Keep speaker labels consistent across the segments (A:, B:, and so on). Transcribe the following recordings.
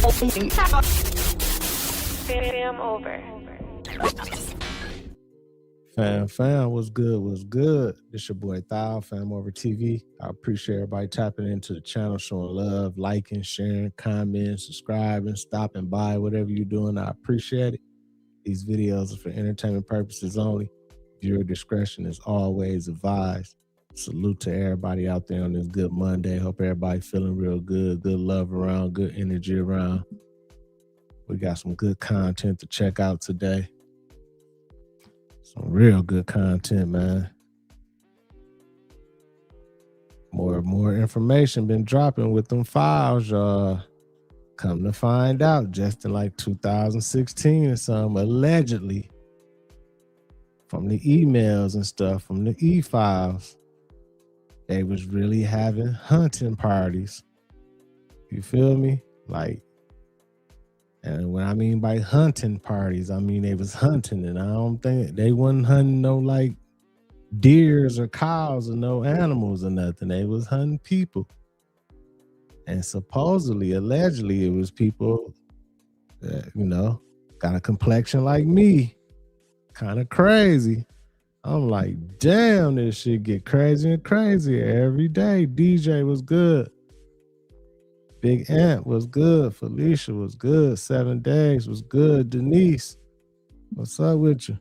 A: Fam, what's good? What's good? This your boy Thou, FamOver TV. I appreciate everybody tapping into the channel, showing love, liking, sharing, commenting, subscribing, stopping by, whatever you're doing. I appreciate it. These videos are for entertainment purposes only. Viewer discretion is always advised. Salute to everybody out there on this good Monday. Hope everybody feeling real good. Good love around, good energy around. We got some good content to check out today. Some real good content, man. More information been dropping with them files, y'all. Come to find out, just in like 2016 or something, allegedly, from the emails and stuff, from the e-files, they was really having hunting parties. You feel me? Like, and what I mean by hunting parties, I mean they was hunting, and I don't think they wasn't hunting no like deers or cows or no animals or nothing. They was hunting people. And supposedly, allegedly, it was people that, you know, got a complexion like me, kind of crazy. I'm like, damn, this shit get crazy and crazier every day. DJ was good. Big Ant was good. Felicia was good. 7 Days was good. Denise, what's up with you?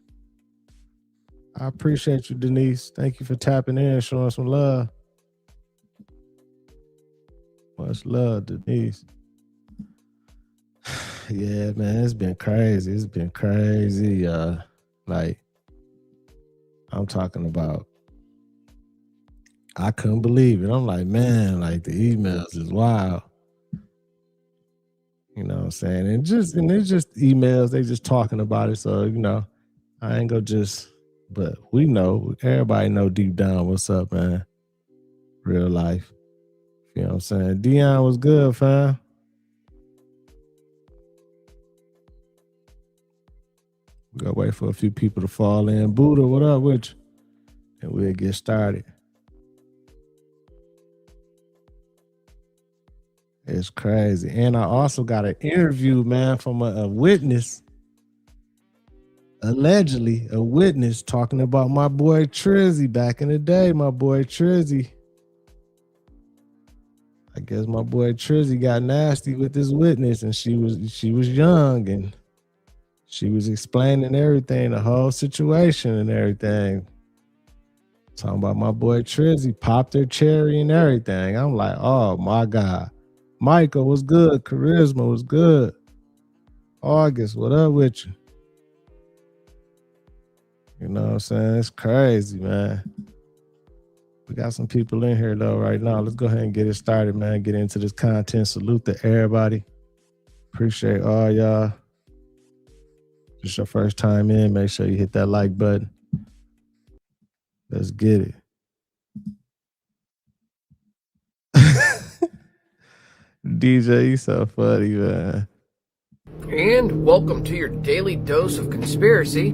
A: I appreciate you, Denise. Thank you for tapping in, showing some love. Much love, Denise. Yeah, man, it's been crazy. It's been crazy. Like, I'm talking about, I couldn't believe it. I'm like, man, like the emails is wild. You know what I'm saying? And it's just emails. They just talking about it. So, you know, I ain't gonna just, but we know, everybody know deep down what's up, man. Real life. You know what I'm saying? Dion was good, fam. We gotta wait for a few people to fall in. Buddha, what up with you? And we'll get started. It's crazy. And I also got an interview, man, from a witness, allegedly a witness, talking about my boy Trizzy back in the day. My boy Trizzy. I guess my boy Trizzy got nasty with this witness, and she was young, and she was explaining everything, the whole situation and everything. Talking about my boy Trizzy popped her cherry and everything. I'm like, oh my God. Michael was good. Charisma was good. August, what up with you? You know what I'm saying? It's crazy, man. We got some people in here though right now. Let's go ahead and get it started, man. Get into this content. Salute to everybody. Appreciate all y'all. If it's your first time in, make sure you hit that like button. Let's get it. DJ, you so funny, man.
B: And welcome to your daily dose of conspiracy.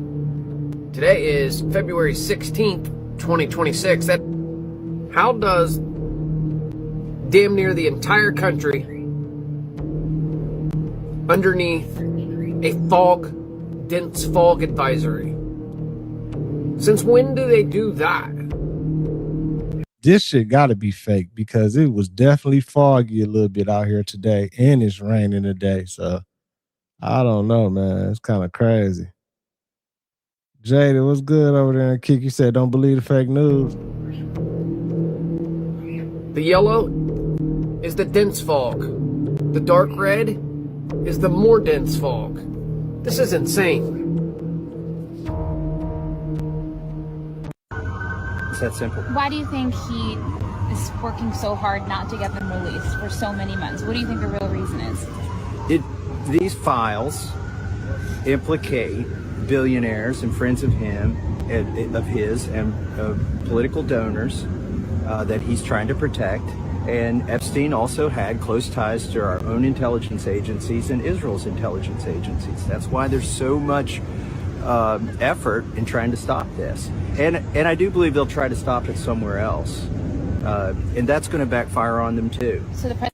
B: Today is February 16th, 2026. How does damn near the entire country underneath a dense fog advisory? Since when do they do that?
A: This shit gotta be fake, because it was definitely foggy a little bit out here today, and it's raining today. So I don't know, man. It's kind of crazy. Jada, what's good over there? And Kiki said, don't believe the fake news.
B: The yellow is the dense fog. The dark red is the more dense fog. This is insane.
C: It's that simple.
D: Why do you think he is working so hard not to get them released for so many months? What do you think the real reason is?
C: These files implicate billionaires and friends of his and political donors that he's trying to protect. And Epstein also had close ties to our own intelligence agencies and Israel's intelligence agencies. That's why there's so much effort in trying to stop this. And I do believe they'll try to stop it somewhere else. And that's going to backfire on them too.
D: So the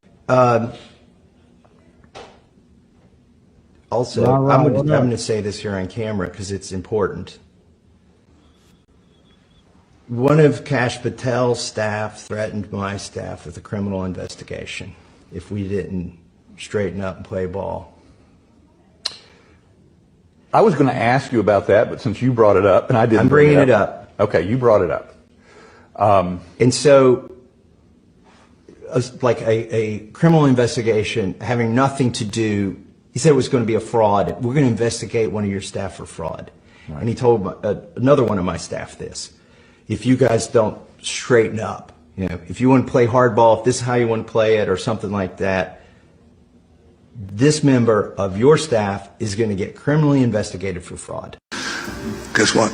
C: Also, I'm going to say this here on camera because it's important. One of Kash Patel's staff threatened my staff with a criminal investigation if we didn't straighten up and play ball.
E: I was going to ask you about that, but since you brought it up, and I didn't,
C: I'm bringing it up.
E: Okay, you brought it up.
C: And so, like a criminal investigation having nothing to do, he said it was going to be a fraud. We're going to investigate one of your staff for fraud. Right. And he told another one of my staff this. If you guys don't straighten up, you know, if you want to play hardball, if this is how you want to play it or something like that, this member of your staff is going to get criminally investigated for fraud.
F: Guess what?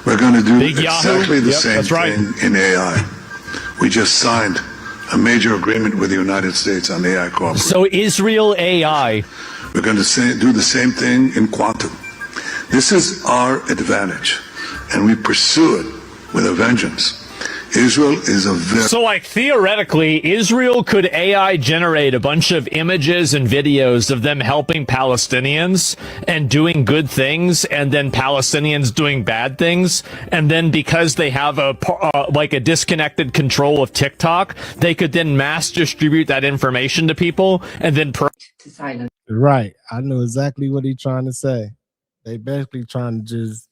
F: We're going to do exactly the same thing in AI. We just signed a major agreement with the United States on AI cooperation.
G: So Israel AI.
F: We're going to do the same thing in quantum. This is our advantage, and we pursue it with a vengeance. Israel is a very...
G: So, like, theoretically, Israel could AI generate a bunch of images and videos of them helping Palestinians and doing good things, and then Palestinians doing bad things, and then because they have like a disconnected control of TikTok, they could then mass distribute that information to people, and then...
A: Right. I know exactly what he's trying to say. They basically trying to just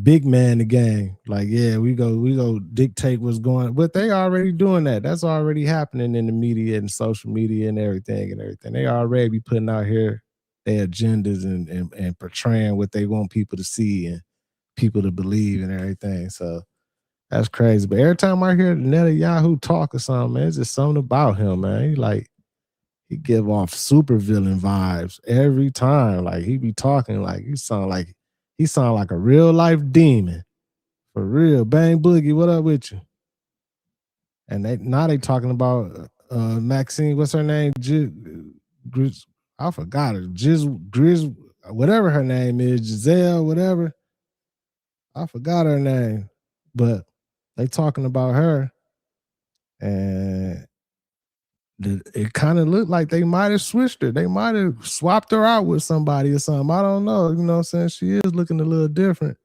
A: big man the game. Like, yeah, we go dictate what's going on. But they already doing that. That's already happening in the media and social media and everything. They already be putting out here their agendas and portraying what they want people to see and people to believe and everything. So that's crazy. But every time I hear Netanyahu talk or something, man, it's just something about him, man. He give off super villain vibes every time. Like, he be talking like he sound like a real life demon. For real. Bang Boogie, what up with you? And they talking about Maxine, what's her name? I forgot her. Grizz, whatever her name is, Giselle, whatever. I forgot her name. But they talking about her. And it kind of looked like they might have switched her. They might have swapped her out with somebody or something. I don't know. You know what I'm saying? She is looking a little different.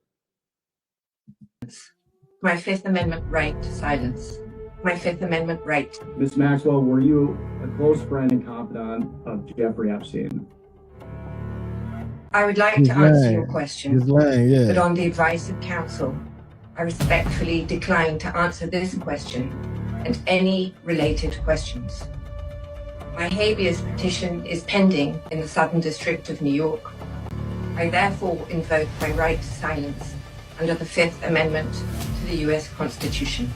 H: My Fifth Amendment right to silence. My Fifth Amendment right.
I: Ms. Maxwell, were you a close friend and confidant of Jeffrey Epstein?
H: I would like to answer your question, but on the advice of counsel, I respectfully decline to answer this question and any related questions. My habeas petition is pending in the Southern District of New York. I therefore invoke my right to silence under the Fifth Amendment to the U.S. Constitution.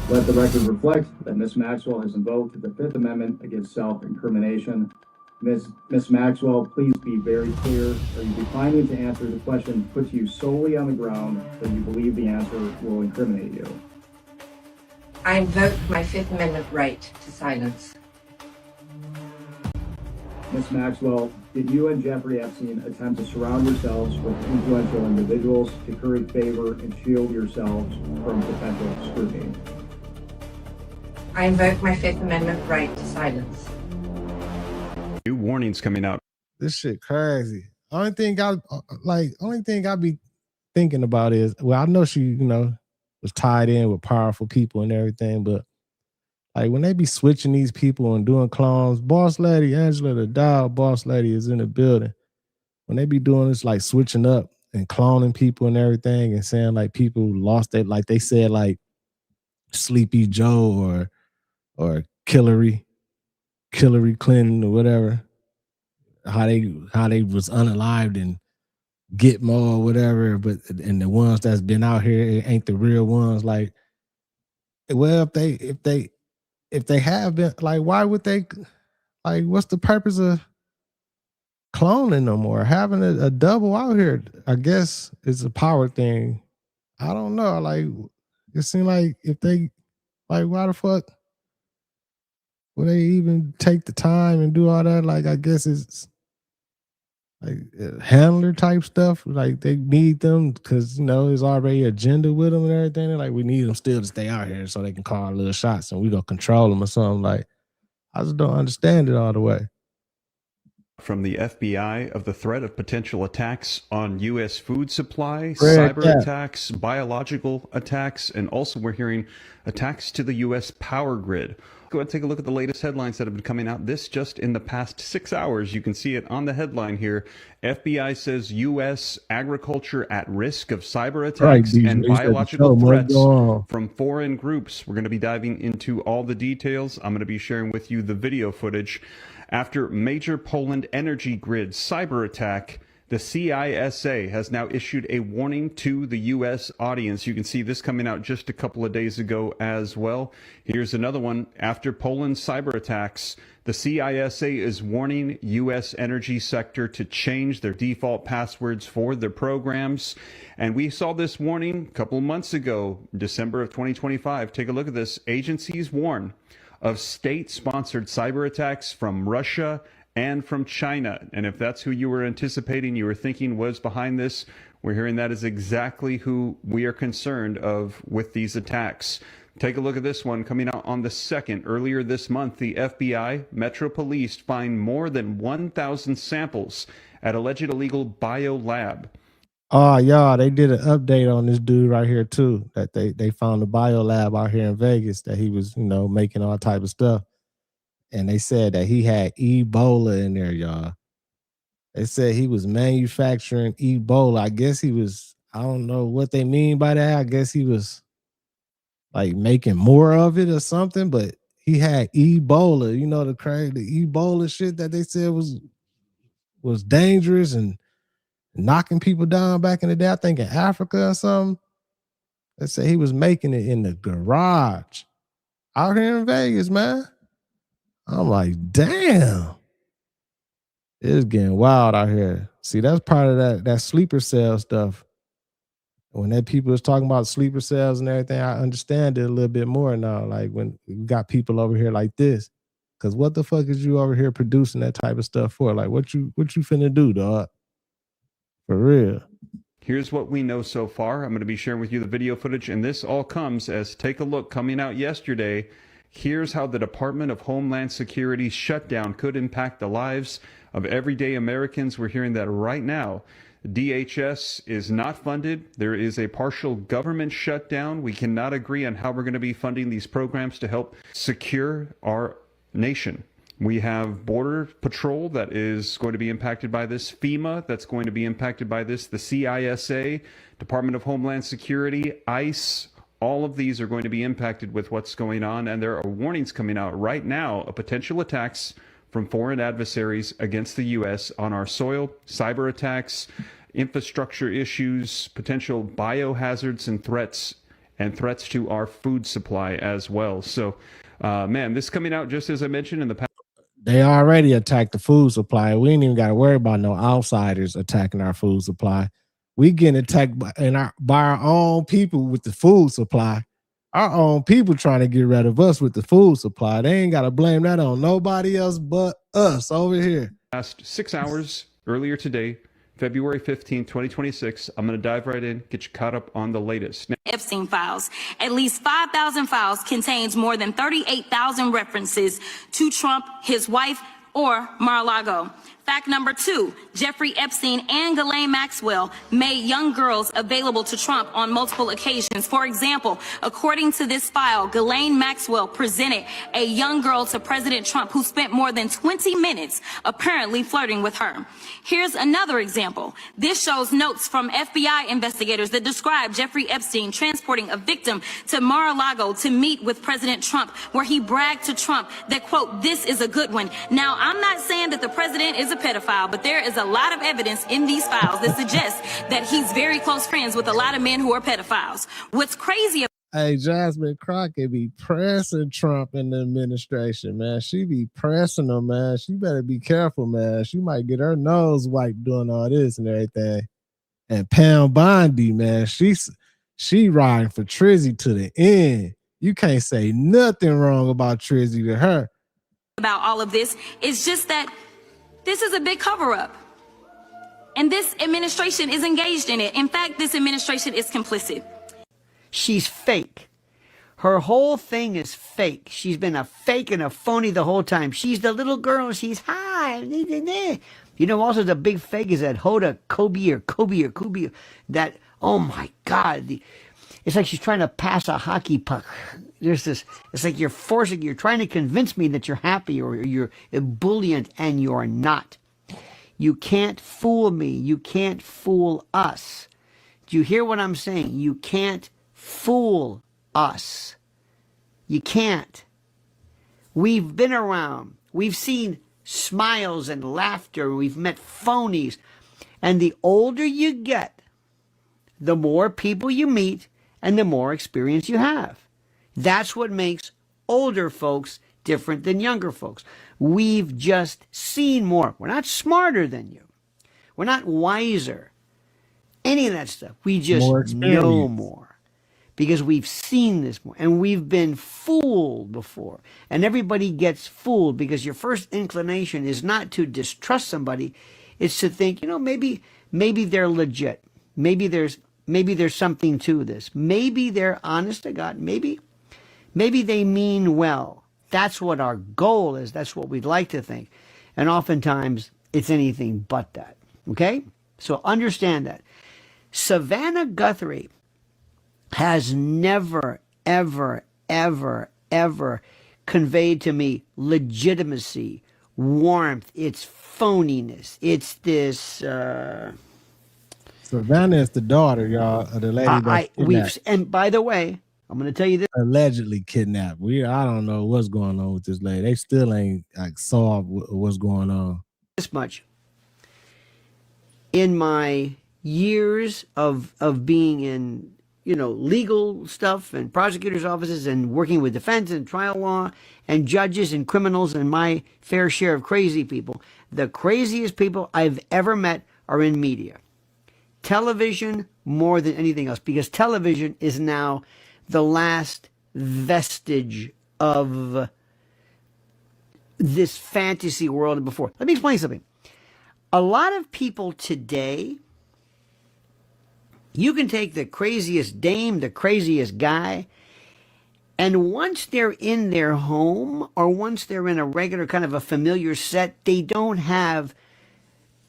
I: Let the record reflect that Ms. Maxwell has invoked the Fifth Amendment against self-incrimination. Ms. Maxwell, please be very clear. Are you declining to answer the question put to you solely on the ground that you believe the answer will incriminate you?
H: I invoke my Fifth Amendment right to silence.
I: Ms. Maxwell, did you and Jeffrey Epstein attempt to surround yourselves with influential individuals to curry favor and shield yourselves from potential scrutiny?
H: I invoke my Fifth Amendment right to silence.
E: New warnings coming out.
A: This shit crazy. Only thing I be thinking about is, well, I know she, was tied in with powerful people and everything, but like when they be switching these people and doing clones, Boss Lady, Angela the dog, Boss Lady is in the building. When they be doing this, like switching up and cloning people and everything and saying like people lost it, like they said like Sleepy Joe or Hillary Clinton or whatever, how they was unalived and Gitmo or whatever, and the ones that's been out here ain't the real ones. Like, well, if they have been, like, why would they, like, what's the purpose of cloning no more? Having a double out here, I guess it's a power thing. I don't know. Like, it seemed like if they, like, why the fuck would they even take the time and do all that? Like, I guess it's like handler type stuff. Like they need them because there's already agenda with them and everything. They're like, we need them still to stay out here so they can call little shots and we gonna control them or something. Like, I just don't understand it all the way.
J: from the FBI of the threat of potential attacks on U.S. food supply, cyber attacks, biological attacks, and also we're hearing attacks to the U.S. power grid. Go ahead and take a look at the latest headlines that have been coming out. This just in the past 6 hours. You can see it on the headline here. FBI says U.S. agriculture at risk of cyber attacks and biological threats from foreign groups. We're going to be diving into all the details. I'm going to be sharing with you the video footage. After major Poland energy grid cyber attack, the CISA has now issued a warning to the U.S. audience. You can see this coming out just a couple of days ago as well. Here's another one. After Poland's cyber attacks, the CISA is warning U.S. energy sector to change their default passwords for their programs. And we saw this warning a couple of months ago, December of 2025. Take a look at this. Agencies warn of state-sponsored cyber attacks from Russia and from China. And if that's who you were anticipating, you were thinking was behind this, we're hearing that is exactly who we are concerned of with these attacks. Take a look at this one coming out on the 2nd. Earlier this month, the FBI, Metro Police find more than 1,000 samples at alleged illegal biolab.
A: Oh, y'all, they did an update on this dude right here, too, that they found a biolab out here in Vegas that he was, you know, making all type of stuff. And they said that he had Ebola in there, y'all. They said he was manufacturing Ebola. I guess he was, I don't know what they mean by that. I guess he was like making more of it or something, but he had Ebola, you know, the Ebola shit that they said was dangerous and knocking people down back in the day, I think in Africa or something. They said he was making it in the garage out here in Vegas, man. I'm like, damn. It's getting wild out here. See, that's part of that sleeper cell stuff. When that people is talking about sleeper cells and everything, I understand it a little bit more now. Like when you got people over here like this. Because what the fuck is you over here producing that type of stuff for? Like what you finna do, dog? For real.
J: Here's what we know so far. I'm going to be sharing with you the video footage, and this all comes as, take a look, coming out yesterday. Here's how the Department of Homeland Security's shutdown could impact the lives of everyday Americans. We're hearing that right now. DHS is not funded. There is a partial government shutdown. We cannot agree on how we're going to be funding these programs to help secure our nation. We have Border Patrol that is going to be impacted by this, FEMA that's going to be impacted by this, the CISA, Department of Homeland Security, ICE. All of these are going to be impacted with what's going on, and there are warnings coming out right now of potential attacks from foreign adversaries against the U.S. on our soil, cyber attacks, infrastructure issues, potential biohazards and threats to our food supply as well. So, man, this coming out just as I mentioned in the past.
A: They already attacked the food supply. We ain't even got to worry about no outsiders attacking our food supply. We getting attacked by our own people with the food supply. Our own people trying to get rid of us with the food supply. They ain't got to blame that on nobody else but us over here.
J: Last 6 hours earlier today, February 15, 2026. I'm going to dive right in, get you caught up on the latest.
K: Epstein files. At least 5,000 files contains more than 38,000 references to Trump, his wife, or Mar-a-Lago. Fact number 2, Jeffrey Epstein and Ghislaine Maxwell made young girls available to Trump on multiple occasions. For example, according to this file, Ghislaine Maxwell presented a young girl to President Trump who spent more than 20 minutes apparently flirting with her. Here's another example. This shows notes from FBI investigators that describe Jeffrey Epstein transporting a victim to Mar-a-Lago to meet with President Trump, where he bragged to Trump that, quote, "This is a good one." Now, I'm not saying that the president is a pedophile, but there is a lot of evidence in these files that suggests that he's very close friends with a lot of men who are pedophiles. What's crazy?
A: Hey, Jasmine Crockett be pressing Trump in the administration, man. She be pressing him, man. She better be careful, man. She might get her nose wiped doing all this and everything. And Pam Bondi, man, she riding for Trizzy to the end. You can't say nothing wrong about Trizzy to her.
K: About all of this, it's just that this is a big cover-up. And this administration is engaged in it. In fact, this administration is complicit.
L: She's fake. Her whole thing is fake. She's been a fake and a phony the whole time. She's the little girl. She's, hi, You know, also the big fake is that Hoda Kobe. That, oh my God, it's like she's trying to pass a hockey puck. There's this, it's like you're trying to convince me that you're happy or you're ebullient, and you're not. You can't fool me. You can't fool us. Do you hear what I'm saying? You can't fool us. You can't. We've been around. We've seen smiles and laughter. We've met phonies. And the older you get, the more people you meet and the more experience you have. That's what makes older folks different than younger folks. We've just seen more. We're not smarter than you. We're not wiser. Any of that stuff. We just know more. Because we've seen this more, and we've been fooled before. And everybody gets fooled because your first inclination is not to distrust somebody, it's to think, you know, maybe they're legit. Maybe there's something to this. Maybe they're honest to God. Maybe they mean well. That's what our goal is. That's what we'd like to think. And oftentimes it's anything but that. Okay? So understand that. Savannah Guthrie has never, ever, ever, ever conveyed to me legitimacy, warmth. It's phoniness. It's this.
A: Savannah is the daughter, y'all, of the lady that's kidnapped.
L: And by the way, I'm going to tell you this.
A: Allegedly kidnapped. I don't know what's going on with this lady. They still ain't like solved what's going on.
L: This much. In my years of being in, you know, legal stuff and prosecutors' offices and working with defense and trial law and judges and criminals and my fair share of crazy people, the craziest people I've ever met are in media. Television more than anything else, because television is now the last vestige of this fantasy world before. Let me explain something. A lot of people today, you can take the craziest dame, the craziest guy, and once they're in their home or once they're in a regular kind of a familiar set, they don't have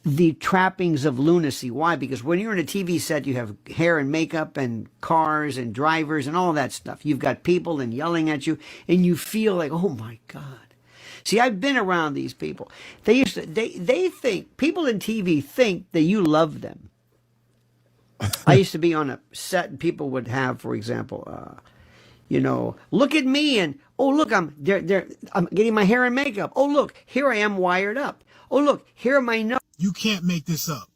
L: the trappings of lunacy. Why? Because when you're in a TV set, you have hair and makeup and cars and drivers and all that stuff. You've got people and yelling at you, and you feel like, oh my God. See, I've been around these people. They think, people in TV think that you love them. I used to be on a set and people would have, for example, you know, look at me and, oh, look, I'm getting my hair and makeup. Oh, look, here I am wired up. Oh, look, here are my notes.
M: You can't make this up.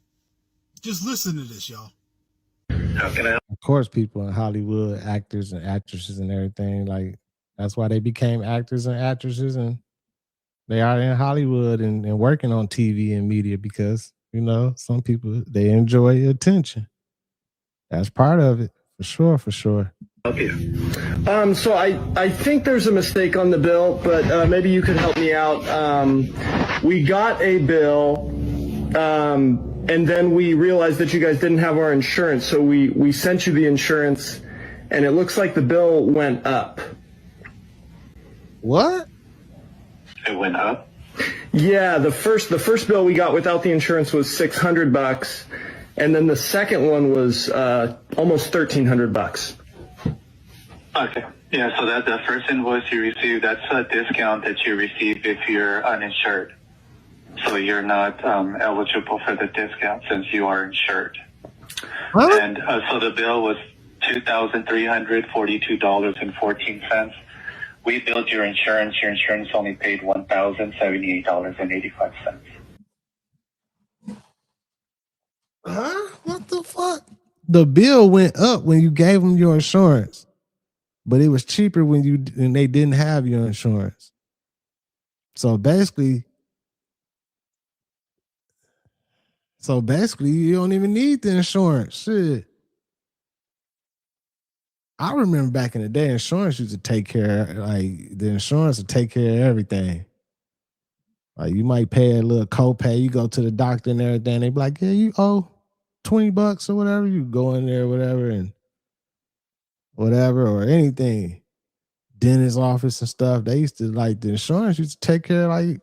M: Just listen to this, y'all.
A: How can I? Of course, people in Hollywood, actors and actresses and everything, like, that's why they became actors and actresses, and they are in Hollywood and working on TV and media because, you know, some people, they enjoy attention. That's part of it, for sure.
N: Help you. So I think there's a mistake on the bill, but maybe you could help me out. We got a bill, and then we realized that you guys didn't have our insurance, so we sent you the insurance, and it looks like the bill went up.
A: What?
N: It went up? Yeah, the first bill we got without the insurance was $600. And then the second one was almost $1,300.
O: Okay. Yeah, so that the first invoice you received, that's a discount that you receive if you're uninsured. So you're not eligible for the discount since you are insured. What? And so the bill was $2,342.14. We billed your insurance. Your insurance only paid $1,078.85.
A: Huh? What the fuck? The bill went up when you gave them your insurance, but it was cheaper when they didn't have your insurance. So basically, you don't even need the insurance. Shit. I remember back in the day, insurance used to take care of, like, the insurance would take care of everything. Like, you might pay a little copay, you go to the doctor and everything, they be like, yeah, you owe $20 or whatever. You go in there, whatever, or anything. Dentist office and stuff. They used to, like, the insurance used to take care of, like,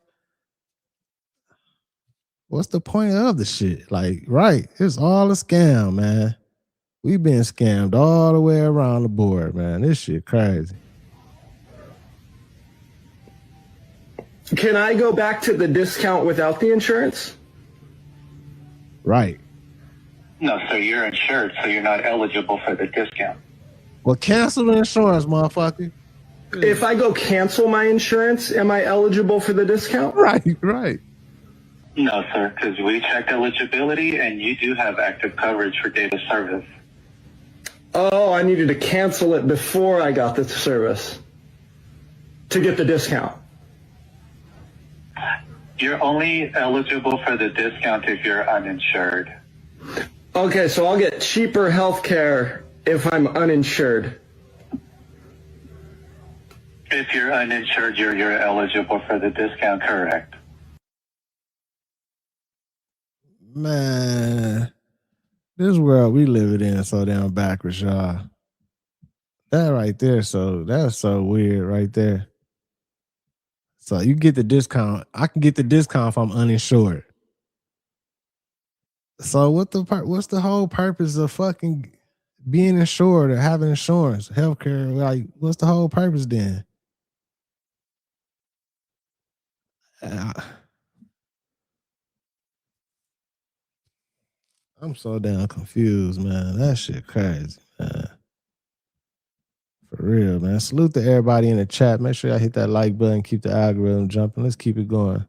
A: what's the point of the shit? Like, right, it's all a scam, man. We've been scammed all the way around the board, man. This shit crazy.
N: Can I go back to the discount without the insurance?
A: Right.
O: No, so you're insured, so you're not eligible for the discount.
A: Well, cancel the insurance, motherfucker.
N: If I go cancel my insurance, am I eligible for the discount?
A: Right.
O: No, sir, because we checked eligibility and you do have active coverage for data service.
N: Oh, I needed to cancel it before I got the service to get the discount.
O: You're only eligible for the discount if you're uninsured.
N: Okay, so I'll get cheaper health care if I'm uninsured.
O: If you're uninsured, you're eligible for the discount, correct?
A: Man, this world we live in is so damn backwards, y'all. That right there, that's so weird right there. So you get the discount. I can get the discount if I'm uninsured. So what's the whole purpose of fucking being insured or having insurance, healthcare? Like, what's the whole purpose then? I'm so damn confused, man. That shit crazy, man. For real, man. Salute to everybody in the chat. Make sure y'all hit that like button, keep the algorithm jumping. Let's keep it going.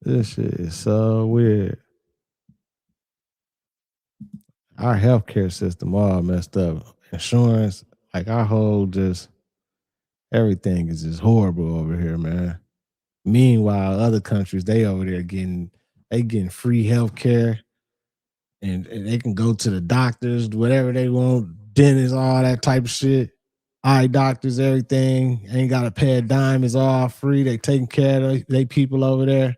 A: This shit is so weird. Our healthcare system all messed up. Insurance, like our whole everything is just horrible over here, man. Meanwhile, other countries, they over there getting free healthcare, and they can go to the doctors, whatever they want, dentists, all that type of shit. Eye doctors, everything. Ain't got to pay a dime. It's all free. They taking care of they people over there,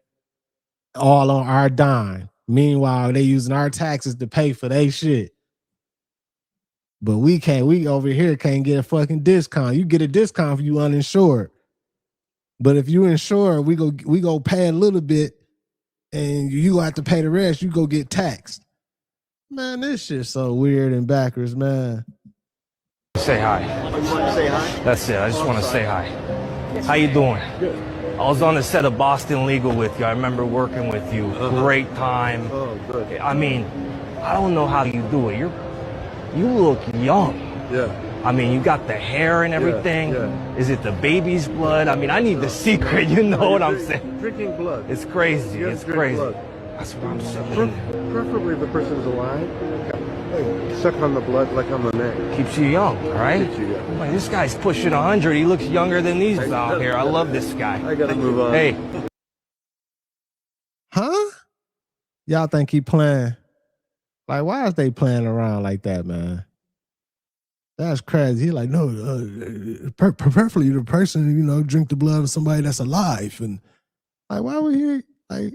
A: all on our dime. Meanwhile, they using our taxes to pay for their shit. But we over here can't get a fucking discount. You get a discount if you uninsured. But if you insured, we go pay a little bit and you go have to pay the rest, you go get taxed. Man, this shit's so weird and backwards, man.
P: Say hi.
N: Oh, you want to say hi?
P: That's it. I just want to say hi. How you doing?
N: Good.
P: I was on the set of Boston Legal with you. I remember working with you. Great time.
N: Oh, good.
P: I mean, I don't know how you do it. You look young.
N: Yeah.
P: I mean, you got the hair and everything.
N: Yeah.
P: Is it the baby's blood? I mean, I need the secret. You know what I'm saying?
N: Drinking blood.
P: It's crazy.
N: You
P: It's
N: drink
P: crazy.
N: blood.
P: That's what I'm saying.
N: Preferably if the person's alive. Hey, suck on the blood like on the neck.
P: Keeps you young, right?
N: Keeps you young.
P: Man, this guy's pushing 100. He looks younger than these out here. I love this guy.
N: I gotta move on.
P: Hey.
A: Huh? Y'all think he playing? Like, why is they playing around like that, man? That's crazy. He like, no, preferably the person, drink the blood of somebody that's alive. And like, why would he, like,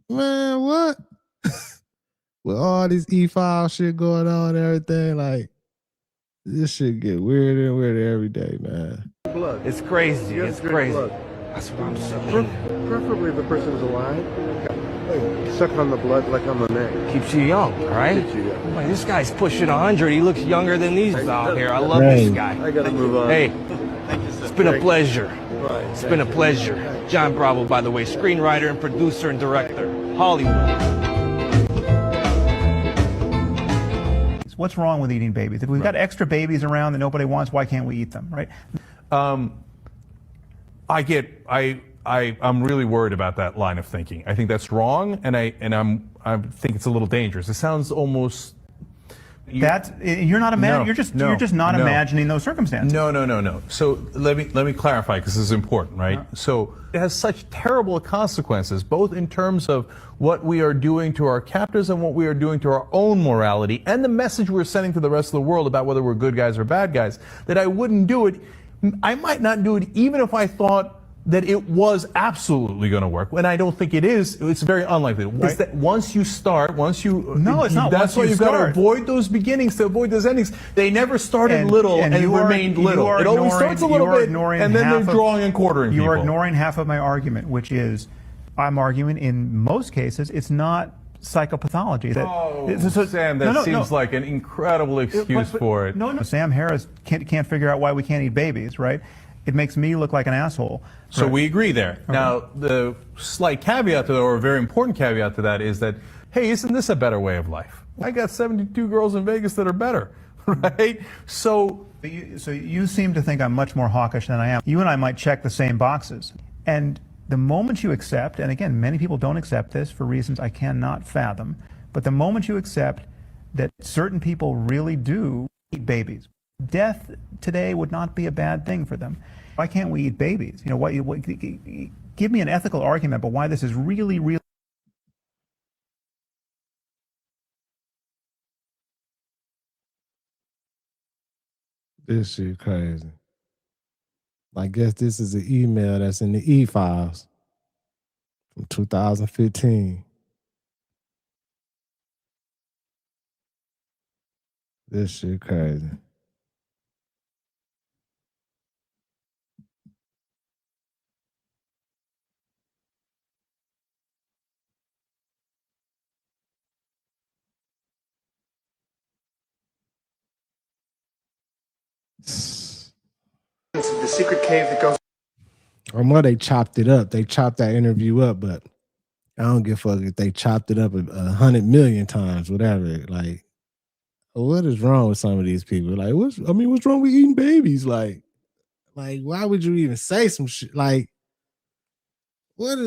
A: man, what? With all this E-file shit going on and everything, like, this shit get weirder and weirder every day, man.
N: Blood.
P: It's crazy. It's crazy.
N: Blood.
P: That's what I'm saying.
N: Preferably if the person's alive. Hey, suck on the blood like on the neck.
P: Keeps you young, right?
N: Keeps you young.
P: Man, this guy's pushing 100. He looks younger than these out here. I love this guy.
N: I gotta move on.
P: Hey, it's been a pleasure.
N: Right.
P: It's been a pleasure. John Bravo, by the way, screenwriter and producer and director. Hollywood.
Q: What's wrong with eating babies? If we've got extra babies around that nobody wants, why can't we eat them, right?
R: I'm really worried about that line of thinking. I think that's wrong, and I think it's a little dangerous. It sounds almost.
Q: You're not you're just not imagining those circumstances.
R: No. So let me clarify, because this is important, right? Yeah. So it has such terrible consequences, both in terms of what we are doing to our captors and what we are doing to our own morality, and the message we're sending to the rest of the world about whether we're good guys or bad guys, that I wouldn't do it. I might not do it even if I thought that it was absolutely going to work. And I don't think it is. It's very unlikely. Right? It's that once you start, No, it's not. That's why you've got to avoid those beginnings to avoid those endings. They never started little and remained little. It always starts a little bit, and then they're drawing and quartering people.
Q: You are ignoring half of my argument, which is I'm arguing in most cases it's not psychopathology.
R: Sam, that seems like an incredible excuse for it.
Q: No, Sam Harris can't figure out why we can't eat babies, right? It makes me look like an asshole.
R: So we agree there. Okay. Now, the slight caveat to that, or a very important caveat to that, is that, hey, isn't this a better way of life? I got 72 girls in Vegas that are better, right? So
Q: you seem to think I'm much more hawkish than I am. You and I might check the same boxes. And the moment you accept, and again, many people don't accept this for reasons I cannot fathom, but the moment you accept that certain people really do eat babies, death today would not be a bad thing for them. Why can't we eat babies? You know, give me an ethical argument about why this is really, really.
A: This shit crazy. I guess this is an email that's in the e-files from 2015. This shit crazy.
S: The secret cave that goes.
A: I know they chopped it up. They chopped that interview up, but I don't give a fuck if they chopped it up 100 million times, whatever. Like, what is wrong with some of these people? Like, what's wrong with eating babies? Like, why would you even say some shit? Like, what?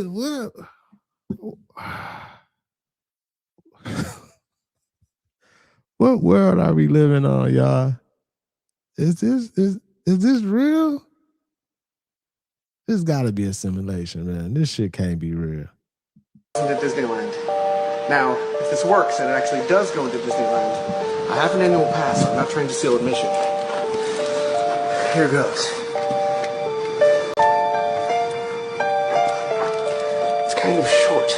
A: What world are we living on, y'all? Is this real? This gotta be a simulation, man. This shit can't be real.
S: Into Disneyland. Now, if this works and it actually does go into Disneyland, I have an annual pass, so I'm not trying to steal admission. Here goes. It's kind of short.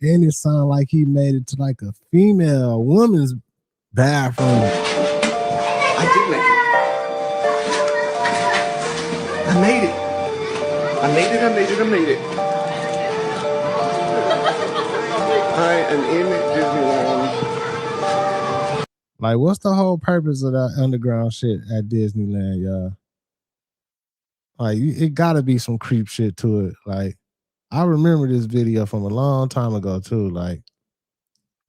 A: And it sounded like he made it to like a female woman's bathroom.
S: I did make it. I made it. I am in Disneyland.
A: Like, what's the whole purpose of that underground shit at Disneyland, y'all? Like, it gotta be some creep shit to it. Like, I remember this video from a long time ago too. Like,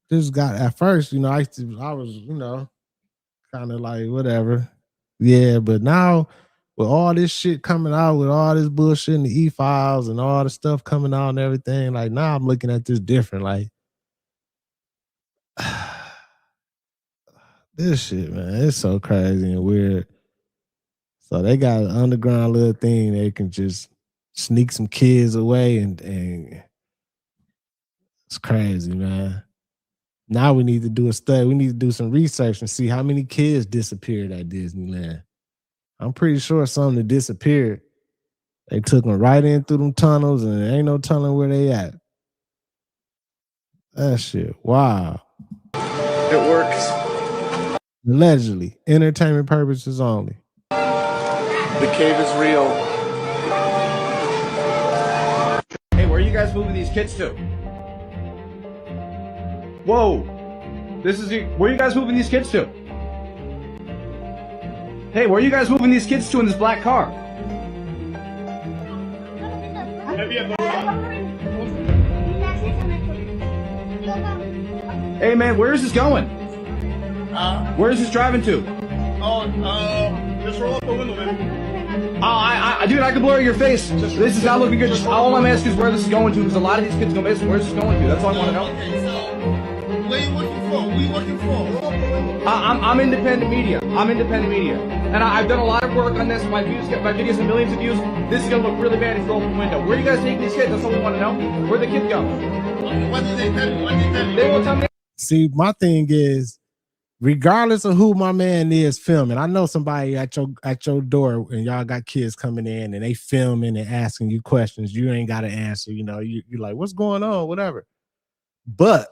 A: this got at first, I was, kind of like whatever, yeah. But now with all this shit coming out, with all this bullshit in the e-files and all the stuff coming out and everything, like now I'm looking at this different. Like, this shit, man, it's so crazy and weird. So they got an underground little thing they can just sneak some kids away and it's crazy, man. Now we need to do a study. We need to do some research and see how many kids disappeared at Disneyland. I'm pretty sure some that disappeared, they took them right in through them tunnels and there ain't no telling where they at. That shit, wow.
S: It works.
A: Allegedly, entertainment purposes only.
S: The cave is real.
T: Hey, where are you guys moving these kids to? Whoa! Where are you guys moving these kids to? Hey, where are you guys moving these kids to in this black car? Hey man, where is this going? Where is this driving to?
U: Just roll up the window, man.
T: Dude, I can blur your face. This is not looking good. Just all I'm asking is where this is going to, because a lot of these kids go missing. Where's this going to? That's all I want to know.
U: Okay, so what are you looking for? What are you looking for?
T: I'm independent media. and I've done a lot of work on this. My videos have millions of views. This is gonna look really bad if you go open the window. Where are you guys taking these kids? That's all we want to know. Where'd the kids go?
U: What did they tell you? What did they tell you?
T: They won't tell me.
A: See, my thing is, regardless of who my man is filming, I know somebody at your door and y'all got kids coming in and they filming and asking you questions. You ain't got to answer. You know, you're like, what's going on? Whatever. But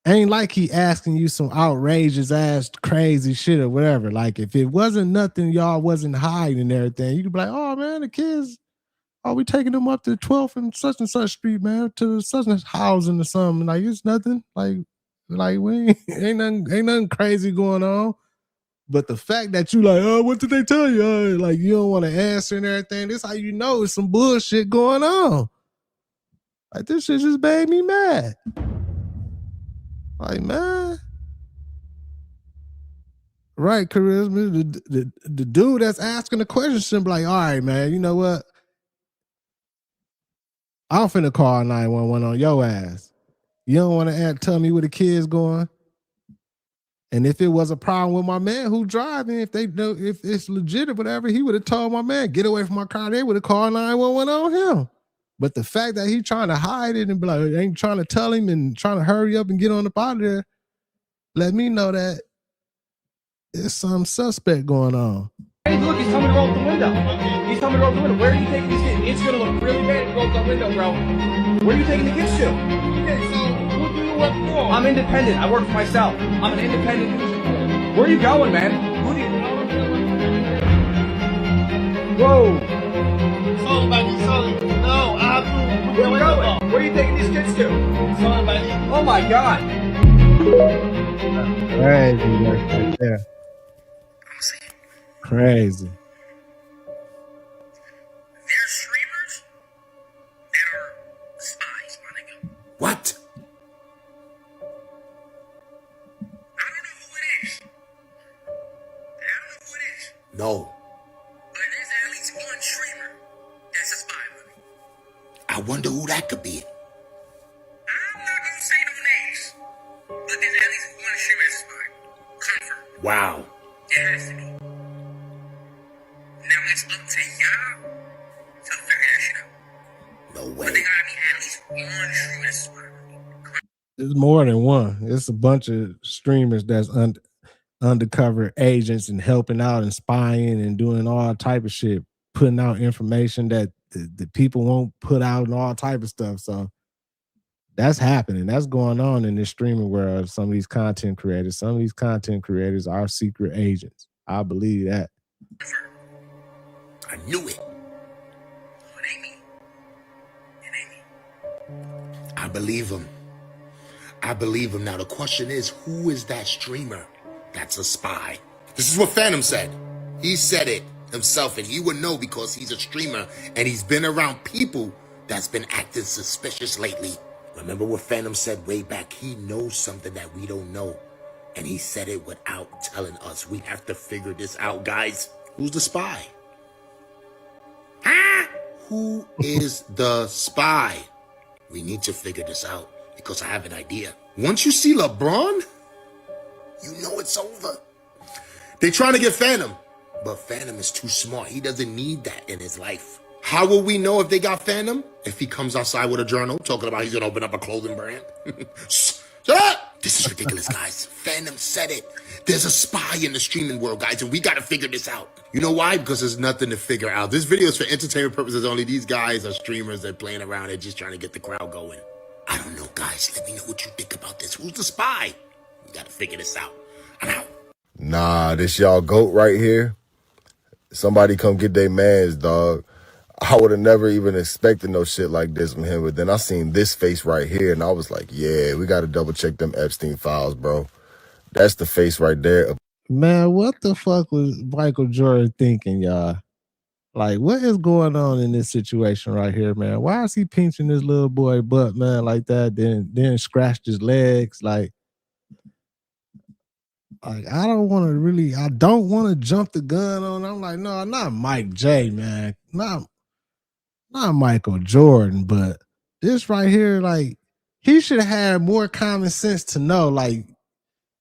A: ain't like he asking you some outrageous ass crazy shit or whatever. Like if it wasn't nothing, y'all wasn't hiding and everything, you could be like, oh man, the kids, are we taking them up to 12th and such street, man, to such and housing or something? Like it's nothing. Like we ain't nothing crazy going on. But the fact that you like, oh, what did they tell you? Like you don't want to answer and everything. This how you know it's some bullshit going on. Like this shit just made me mad. Like, man. Right, Charisma. The dude that's asking the question should be like, all right, man, you know what? I'm finna call 911 on your ass. You don't want to tell me where the kid's going. And if it was a problem with my man who driving, if they know if it's legit or whatever, he would have told my man, get away from my car. They would have called 911 on him. But the fact that he trying to hide it and be like, ain't trying to tell him and trying to hurry up and get on up out of there, let me know that there's some suspect going on.
T: Hey, look, he's coming to roll up the window. He's coming to roll up the window. Where are you taking these kids? It's going to look really bad if you roll up the window, bro. Where are you taking the kids to?
U: Okay, so who do you work for?
T: I'm independent. I work for myself. I'm an independent. Where are you going, man?
U: Who do you
T: Whoa.
U: Somebody, no, I have to.
T: Where are you going? Where are you taking these kids to?
U: Somebody.
T: Oh my God.
A: Crazy right there. Crazy.
B: There's streamers that are spies, my nigga. What? I don't know who it is. No. But there's at least one streamer that's a spy with me. I wonder who that could be. I'm not gonna say no names, but there's at least one streamer that's a spy. Confirm. Wow. It has to be. Now it's up to y'all to figure that shit out. No way. But they gotta be at least one streamer that's a spy with me.
A: It's more than one. It's a bunch of streamers that's undercover agents and helping out and spying and doing all type of shit, putting out information that the people won't put out and all type of stuff. So that's happening. That's going on in this streaming world. Some of these content creators are secret agents. I believe that.
B: I knew it. Oh, it ain't me. I believe him. Now the question is, who is that streamer that's a spy? This is what Phantom said. He said it himself, and he would know because he's a streamer and he's been around people that's been acting suspicious lately. Remember what Phantom said way back? He knows something that we don't know, and he said it without telling us. We have to figure this out, guys. Who's the spy? Huh? Who is the spy? We need to figure this out because I have an idea. Once you see LeBron, you know it's over. They're trying to get Phantom, but Phantom is too smart. He doesn't need that in his life. How will we know if they got Phantom? If he comes outside with a journal talking about he's gonna open up a clothing brand. Shut up! This is ridiculous, guys. Phantom said it. There's a spy in the streaming world, guys, and we gotta figure this out. You know why? Because there's nothing to figure out. This video is for entertainment purposes only. These guys are streamers. They're playing around. They're just trying to get the crowd going. I don't know, guys. Let me know what you think about this. Who's the spy? We gotta figure this out. I'm out.
V: Nah, this y'all goat right here. Somebody come get their mans, dog. I would have never even expected no shit like this from him, but then I seen this face right here, and I was like, yeah, we got to double check them Epstein files, bro. That's the face right there.
A: Man, what the fuck was Michael Jordan thinking, y'all? Like, what is going on in this situation right here, man? Why is he pinching this little boy butt, man, like that? Then scratched his legs, like I don't want to jump the gun on. I'm like, no, not Mike J, man, not Michael Jordan, but this right here, like, he should have had more common sense to know, like,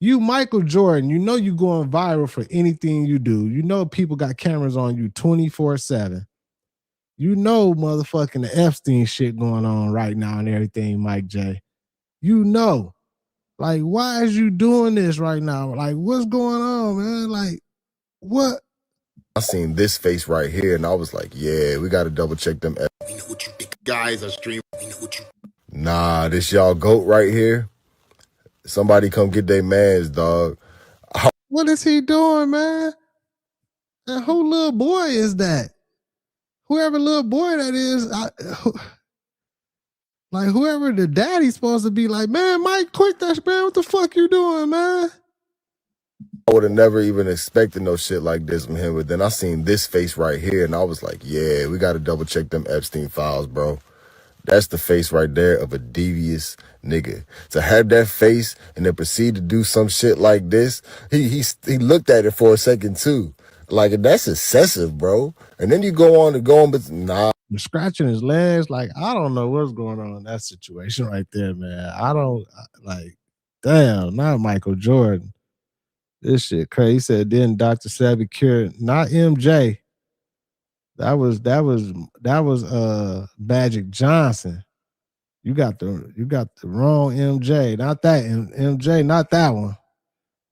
A: You Michael Jordan, you know you going viral for anything you do. You know people got cameras on you 24/7. You know motherfucking the Epstein shit going on right now and everything, Mike J. You know. Like, why is you doing this right now? Like, what's going on, man? Like, what?
V: I seen this face right here, and I was like, yeah, we got to double check them.
B: We know what you think guys are streaming. We know what you...
V: Nah, this y'all goat right here. Somebody come get their mans, dog.
A: What is he doing, man? And who little boy is that? Whoever little boy that is, like whoever the daddy's supposed to be like, man, Mike, quit that, man. What the fuck you doing, man?
V: I would have never even expected no shit like this from him, but then I seen this face right here, and I was like, yeah, we got to double check them Epstein files, bro. That's the face right there of a devious nigga. To have that face and then proceed to do some shit like this, he looked at it for a second too. Like, that's excessive, bro. And then you go on, but nah.
A: Scratching his legs, like, I don't know what's going on in that situation right there, man. I don't, like, damn, not Michael Jordan. This shit crazy. He said, then Dr. Savvy cured, not MJ. That was Magic Johnson. You got the wrong MJ, not that MJ, not that one.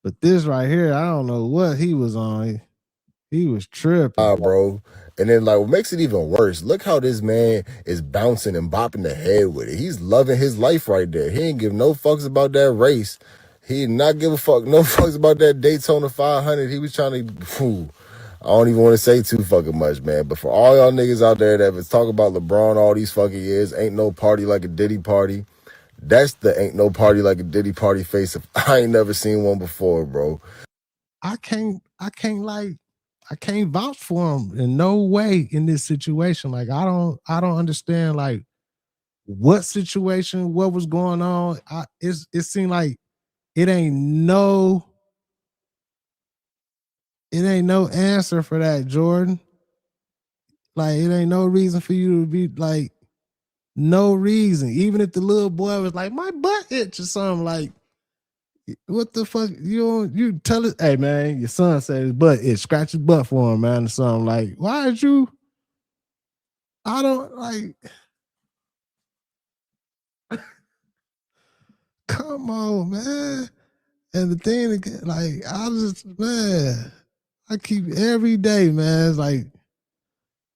A: But this right here, I don't know what he was on. He was tripping,
V: bro. And then, like, what makes it even worse, look how this man is bouncing and bopping the head with it. He's loving his life right there. He ain't give no fucks about that race. He did not give no fucks about that Daytona 500. He was trying to, I don't even want to say too fucking much, man. But for all y'all niggas out there that was talking about LeBron all these fucking years, ain't no party like a Diddy party. That's the ain't no party like a Diddy party face. I ain't never seen one before, bro.
A: I can't vouch for him in no way in this situation. Like, I don't understand, like, what situation, what was going on. It seemed like it ain't no answer for that, Jordan. Like, it ain't no reason for you to be like, no reason. Even if the little boy was like, my butt itch or something, like, what the fuck? You tell it, hey man, your son said his butt itch, scratch his butt for him, man, or something. Like, why did you? I don't like. Come on, man. And the thing again, like, I keep every day, man. It's like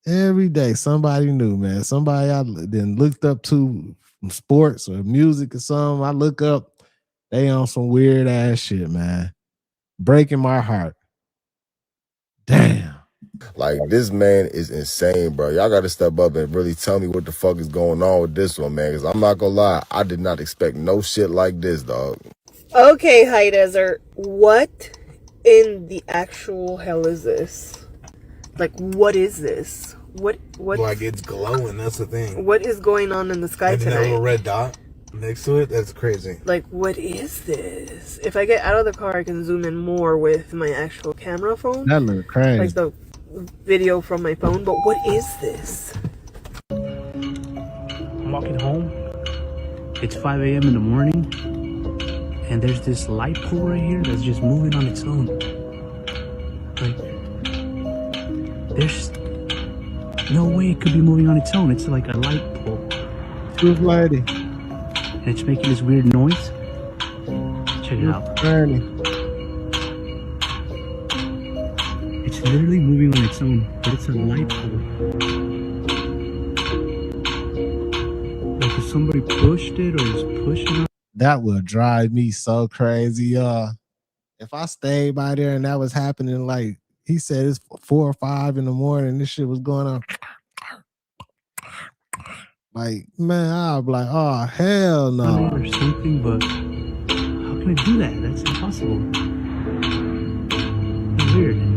A: every day somebody new, man. Somebody I then looked up to from sports or music or something. I look up, they on some weird ass shit, man. Breaking my heart. Damn.
V: Like, this man is insane, bro. Y'all got to step up and really tell me what the fuck is going on with this one, man. Because I'm not going to lie, I did not expect no shit like this, dog.
C: Okay, High Desert, what in the actual hell is this? Like, what is this? What?
D: Like, it's glowing, that's the thing.
C: What is going on in the sky
D: and
C: tonight?
D: That little red dot next to it, that's crazy.
C: Like, what is this? If I get out of the car, I can zoom in more with my actual camera phone.
A: That look crazy.
C: Like the video from my phone, but what is this?
W: I'm walking home. It's 5 a.m. in the morning, and there's this light pole right here that's just moving on its own. Like, there's no way it could be moving on its own. It's like a light pole.
A: Truth lady.
W: And it's making this weird noise. Check it out. It's literally moving on its own, but it's a light pole. Like, if somebody pushed it or is pushing it.
A: That would drive me so crazy, if I stayed by there and that was happening, like he said, it's 4 or 5 in the morning, this shit was going on. Like, man, I'll be like, oh, hell no.
W: Or something, but how can it do that? That's impossible. Weird.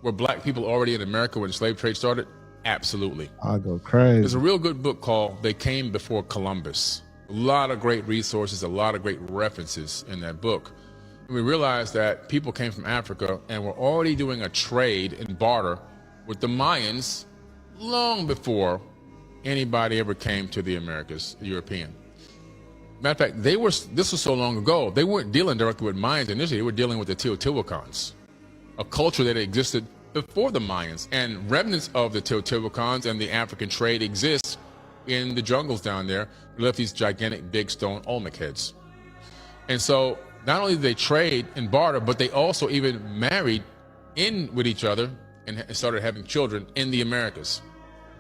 X: Were black people already in America when the slave trade started? Absolutely.
A: I'll go crazy.
X: There's a real good book called They Came Before Columbus. A lot of great resources, a lot of great references in that book. And we realized that people came from Africa and were already doing a trade and barter with the Mayans long before anybody ever came to the Americas, European. Matter of fact, this was so long ago, they weren't dealing directly with Mayans initially, they were dealing with the Teotihuacans, a culture that existed before the Mayans. And remnants of the Teotihuacans and the African trade exist in the jungles down there. They left these gigantic big stone Olmec heads. And so not only did they trade and barter, but they also even married in with each other and started having children in the Americas.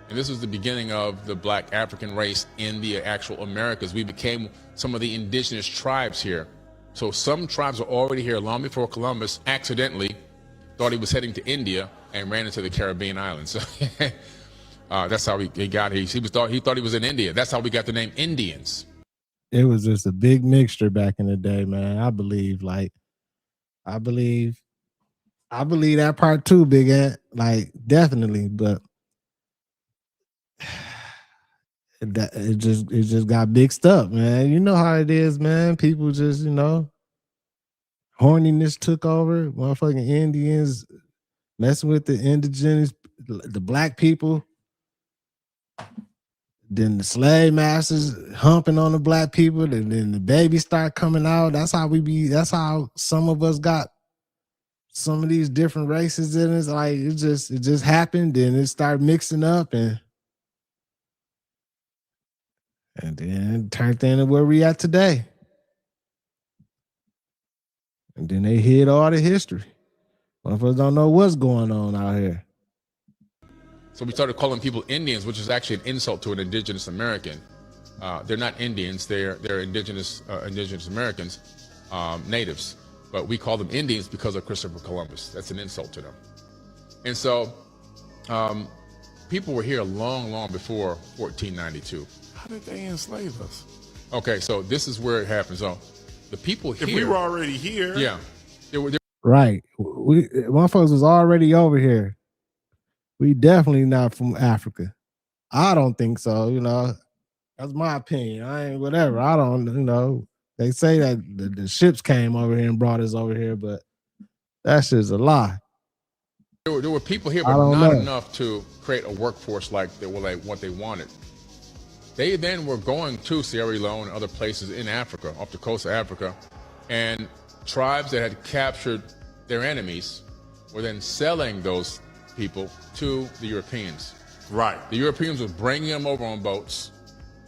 X: And this was the beginning of the black African race in the actual Americas. We became some of the indigenous tribes here. So some tribes were already here long before Columbus accidentally thought he was heading to India and ran into the Caribbean islands. So that's how he got here. He thought he was in India. That's how we got the name Indians.
A: It was just a big mixture back in the day, man. I believe that part too, Big Ant. Like, definitely, but it just got mixed up, man. You know how it is, man. People just, horniness took over. Motherfucking Indians messing with the indigenous, the black people. Then the slave masters humping on the black people. And then the babies start coming out. That's how some of us got some of these different races in it. Like, it just happened. Then it started mixing up and then it turned into where we at today. And then they hid all the history. Motherfuckers don't know what's going on out here.
X: So we started calling people Indians, which is actually an insult to an indigenous American. They're not Indians, they're indigenous Americans, natives. But we call them Indians because of Christopher Columbus. That's an insult to them. And so people were here long before 1492.
F: How did they enslave us?
X: Okay, so this is where it happens. So the people here.
F: If we were already here.
X: Yeah.
A: Right. Motherfuckers was already over here. We definitely not from Africa. I don't think so, That's my opinion. I ain't whatever. I don't, They say that the ships came over here and brought us over here, but that's just a lie.
X: There were people here, but not enough to create a workforce like what they wanted. They then were going to Sierra Leone and other places in Africa, off the coast of Africa, and tribes that had captured their enemies were then selling those people to the Europeans.
F: Right.
X: The Europeans were bringing them over on boats,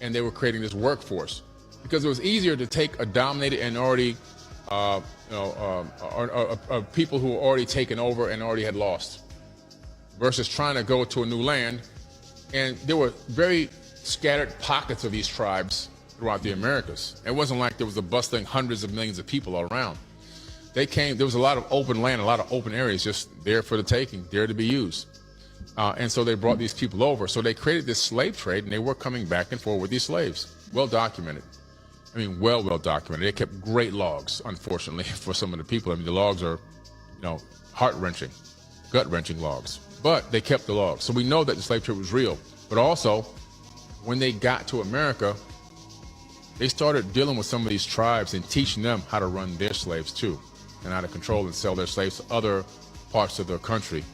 X: and they were creating this workforce because it was easier to take a dominated and already, people who were already taken over and already had lost, versus trying to go to a new land. And there were very scattered pockets of these tribes throughout the Americas. It wasn't like there was a bustling hundreds of millions of people all around. They came, there was a lot of open land, a lot of open areas just there for the taking, there to be used. And so they brought these people over. So they created this slave trade, and they were coming back and forth with these slaves. Well documented. I mean, well documented. They kept great logs, unfortunately, for some of the people. I mean, the logs are, heart-wrenching, gut-wrenching logs. But they kept the logs. So we know that the slave trade was real. But also, when they got to America, they started dealing with some of these tribes and teaching them how to run their slaves too, and how to control and sell their slaves to other parts of their country.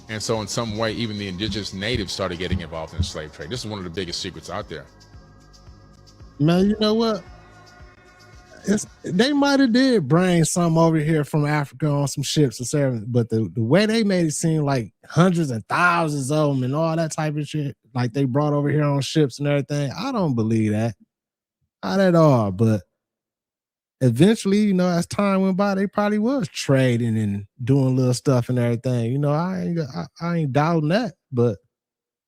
X: And so in some way, even the indigenous natives started getting involved in the slave trade. This is one of the biggest secrets out there.
A: Man, you know what? They might have did bring some over here from Africa on some ships or something, but the way they made it seem like hundreds and thousands of them and all that type of shit, like they brought over here on ships and everything, I don't believe that. Not at all. But eventually, as time went by, they probably was trading and doing little stuff and everything. I ain't doubting that. But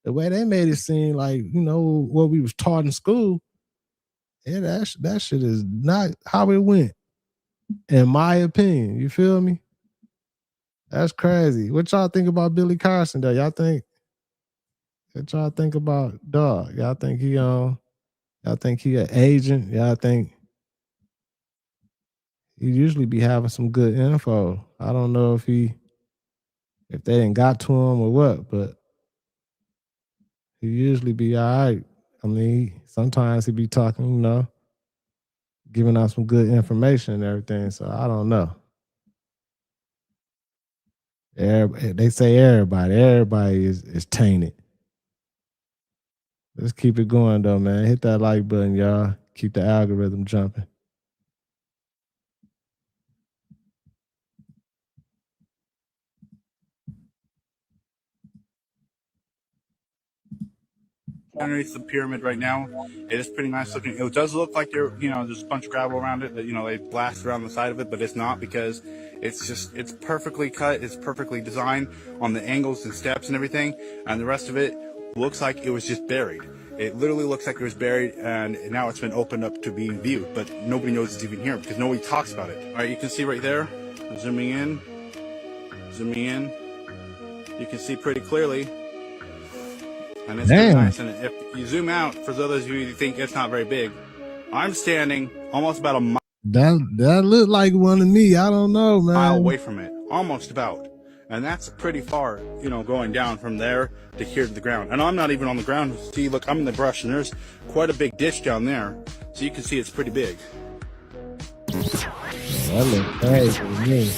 A: the way they made it seem like, what we was taught in school, that shit is not how it went, in my opinion. You feel me? That's crazy. What y'all think about Billy Carson, though? What y'all think about dog? Y'all think he an agent? Y'all think he usually be having some good info? I don't know if they didn't got to him or what, but he usually be all right. I mean, sometimes he be talking, giving out some good information and everything. So I don't know. They say everybody is tainted. Let's keep it going though, man. Hit that like button, y'all. Keep the algorithm jumping.
E: Underneath the pyramid right now, it is pretty nice looking. It does look like there's a bunch of gravel around it that, they blast around the side of it, but it's not, because it's perfectly cut, it's perfectly designed on the angles and steps and everything, and the rest of it looks like it was just buried. It literally looks like it was buried, and now it's been opened up to being viewed, but nobody knows it's even here because nobody talks about it. All right, you can see right there, zooming in, you can see pretty clearly. And it's pretty nice. And if you zoom out, for those of you who think it's not very big, I'm standing almost about a mile.
A: That looked like one of me. I don't know, man.
E: Mile away from it, almost about. And that's pretty far, going down from there to here to the ground. And I'm not even on the ground. See, look, I'm in the brush, and there's quite a big ditch down there. So you can see it's pretty big.
A: That looks crazy to me.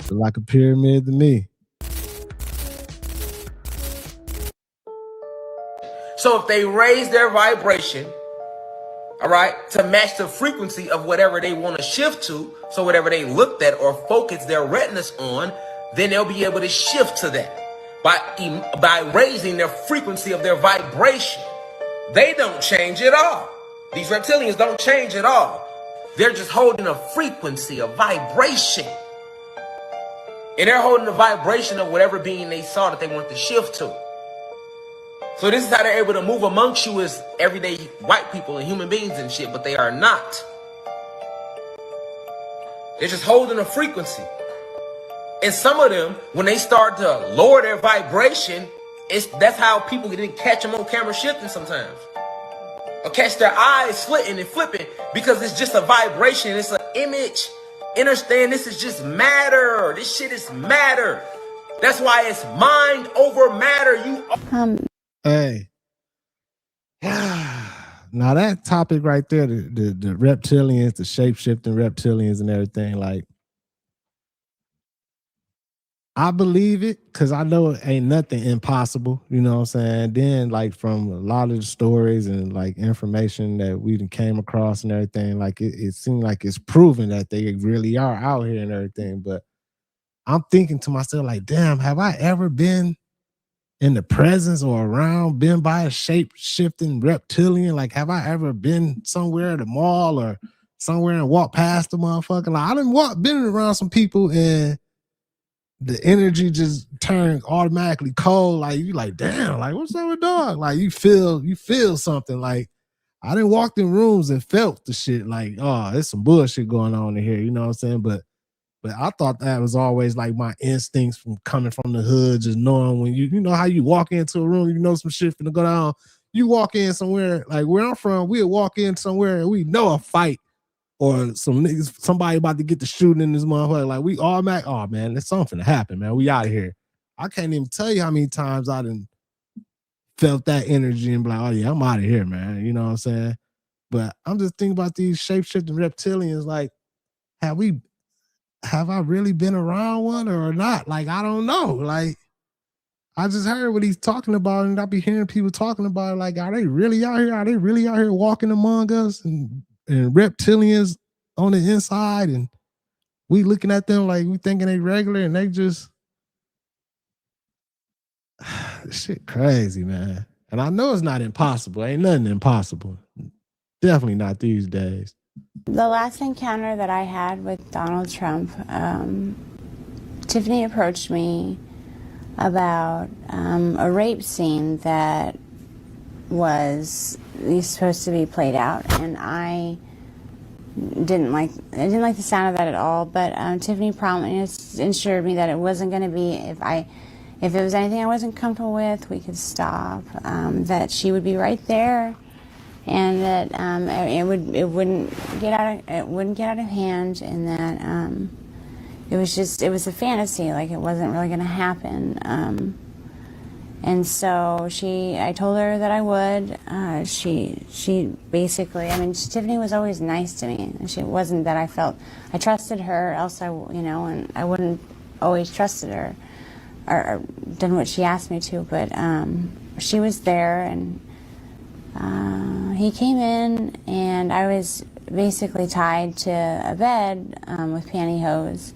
A: Look like a pyramid to me.
G: So if they raise their vibration, all right, to match the frequency of whatever they want to shift to, so whatever they looked at or focused their retinas on, then they'll be able to shift to that by raising their frequency of their vibration. They don't change at all. These reptilians don't change at all. They're just holding a frequency, a vibration. And they're holding the vibration of whatever being they saw that they want to shift to. So this is how they're able to move amongst you as everyday white people and human beings and shit, but they are not. They're just holding a frequency. And some of them, when they start to lower their vibration, that's how people didn't catch them on camera shifting sometimes. Or catch their eyes slitting and flipping, because it's just a vibration, it's an image. Understand, this is just matter. This shit is matter. That's why it's mind over matter.
A: Hey, now that topic right there, the reptilians, the shape-shifting reptilians and everything, like, I believe it because I know it ain't nothing impossible, you know what I'm saying? Then, like, from a lot of the stories and, like, information that we came across and everything, like, it seemed like it's proven that they really are out here and everything. But I'm thinking to myself, like, damn, have I ever been in the presence or around, been by a shape-shifting reptilian? Like, have I ever been somewhere at a mall or somewhere and walked past the motherfucker? Like, I done been around some people and the energy just turned automatically cold. Like, you like, damn, like, what's up with dog? Like, you feel something. Like, I done walked in rooms and felt the shit like, oh, there's some bullshit going on in here, you know what I'm saying? But I thought that was always like my instincts from coming from the hood, just knowing when you know how you walk into a room, you know some shit finna go down. You walk in somewhere, like where I'm from, we'll walk in somewhere and we know a fight or some niggas, somebody about to get the shooting in this motherfucker. Like, we automatic, oh man, there's something to happen, man. We out of here. I can't even tell you how many times I done felt that energy and be like, oh yeah, I'm out of here, man. You know what I'm saying? But I'm just thinking about these shape-shifting reptilians, like, have I really been around one or not? Like, I don't know. Like, I just heard what he's talking about, and I be hearing people talking about it. Like, are they really out here? Are they really out here walking among us and reptilians on the inside? And we looking at them like we thinking they regular, and they just this shit crazy, man. And I know it's not impossible. Ain't nothing impossible. Definitely not these days.
H: The last encounter that I had with Donald Trump, Tiffany approached me about a rape scene that was supposed to be played out, and I didn't like the sound of that at all. But Tiffany promised, assured me that it wasn't going to be, if it was anything I wasn't comfortable with, we could stop. That she would be right there, and that it wouldn't get out of hand, and that it was a fantasy, like it wasn't really going to happen. And so I told her that I would. She basically, I mean, Tiffany was always nice to me. It wasn't that I trusted her, else and I wouldn't always trusted her or done what she asked me to. But she was there, and he came in, and I was basically tied to a bed with pantyhose,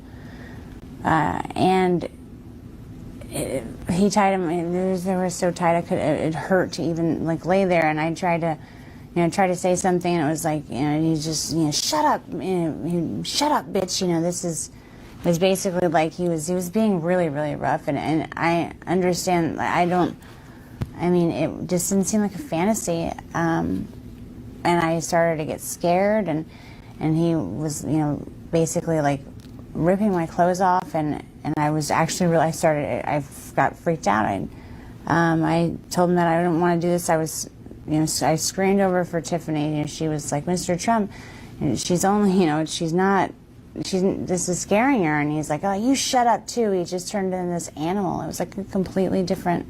H: and he tied him. They were so tight, it hurt to even like lay there. And I tried to say something, and it was like, he just, shut up, shut up, bitch. It was basically like he was being really, really rough, and I understand. It just didn't seem like a fantasy, and I started to get scared, and he was, basically like ripping my clothes off, and I was actually I got freaked out. I told him that I didn't want to do this. I screamed over for Tiffany. She was like, Mr. Trump, she's only, this is scaring her. And he's like, oh, you shut up too. He just turned into this animal. It was like a completely different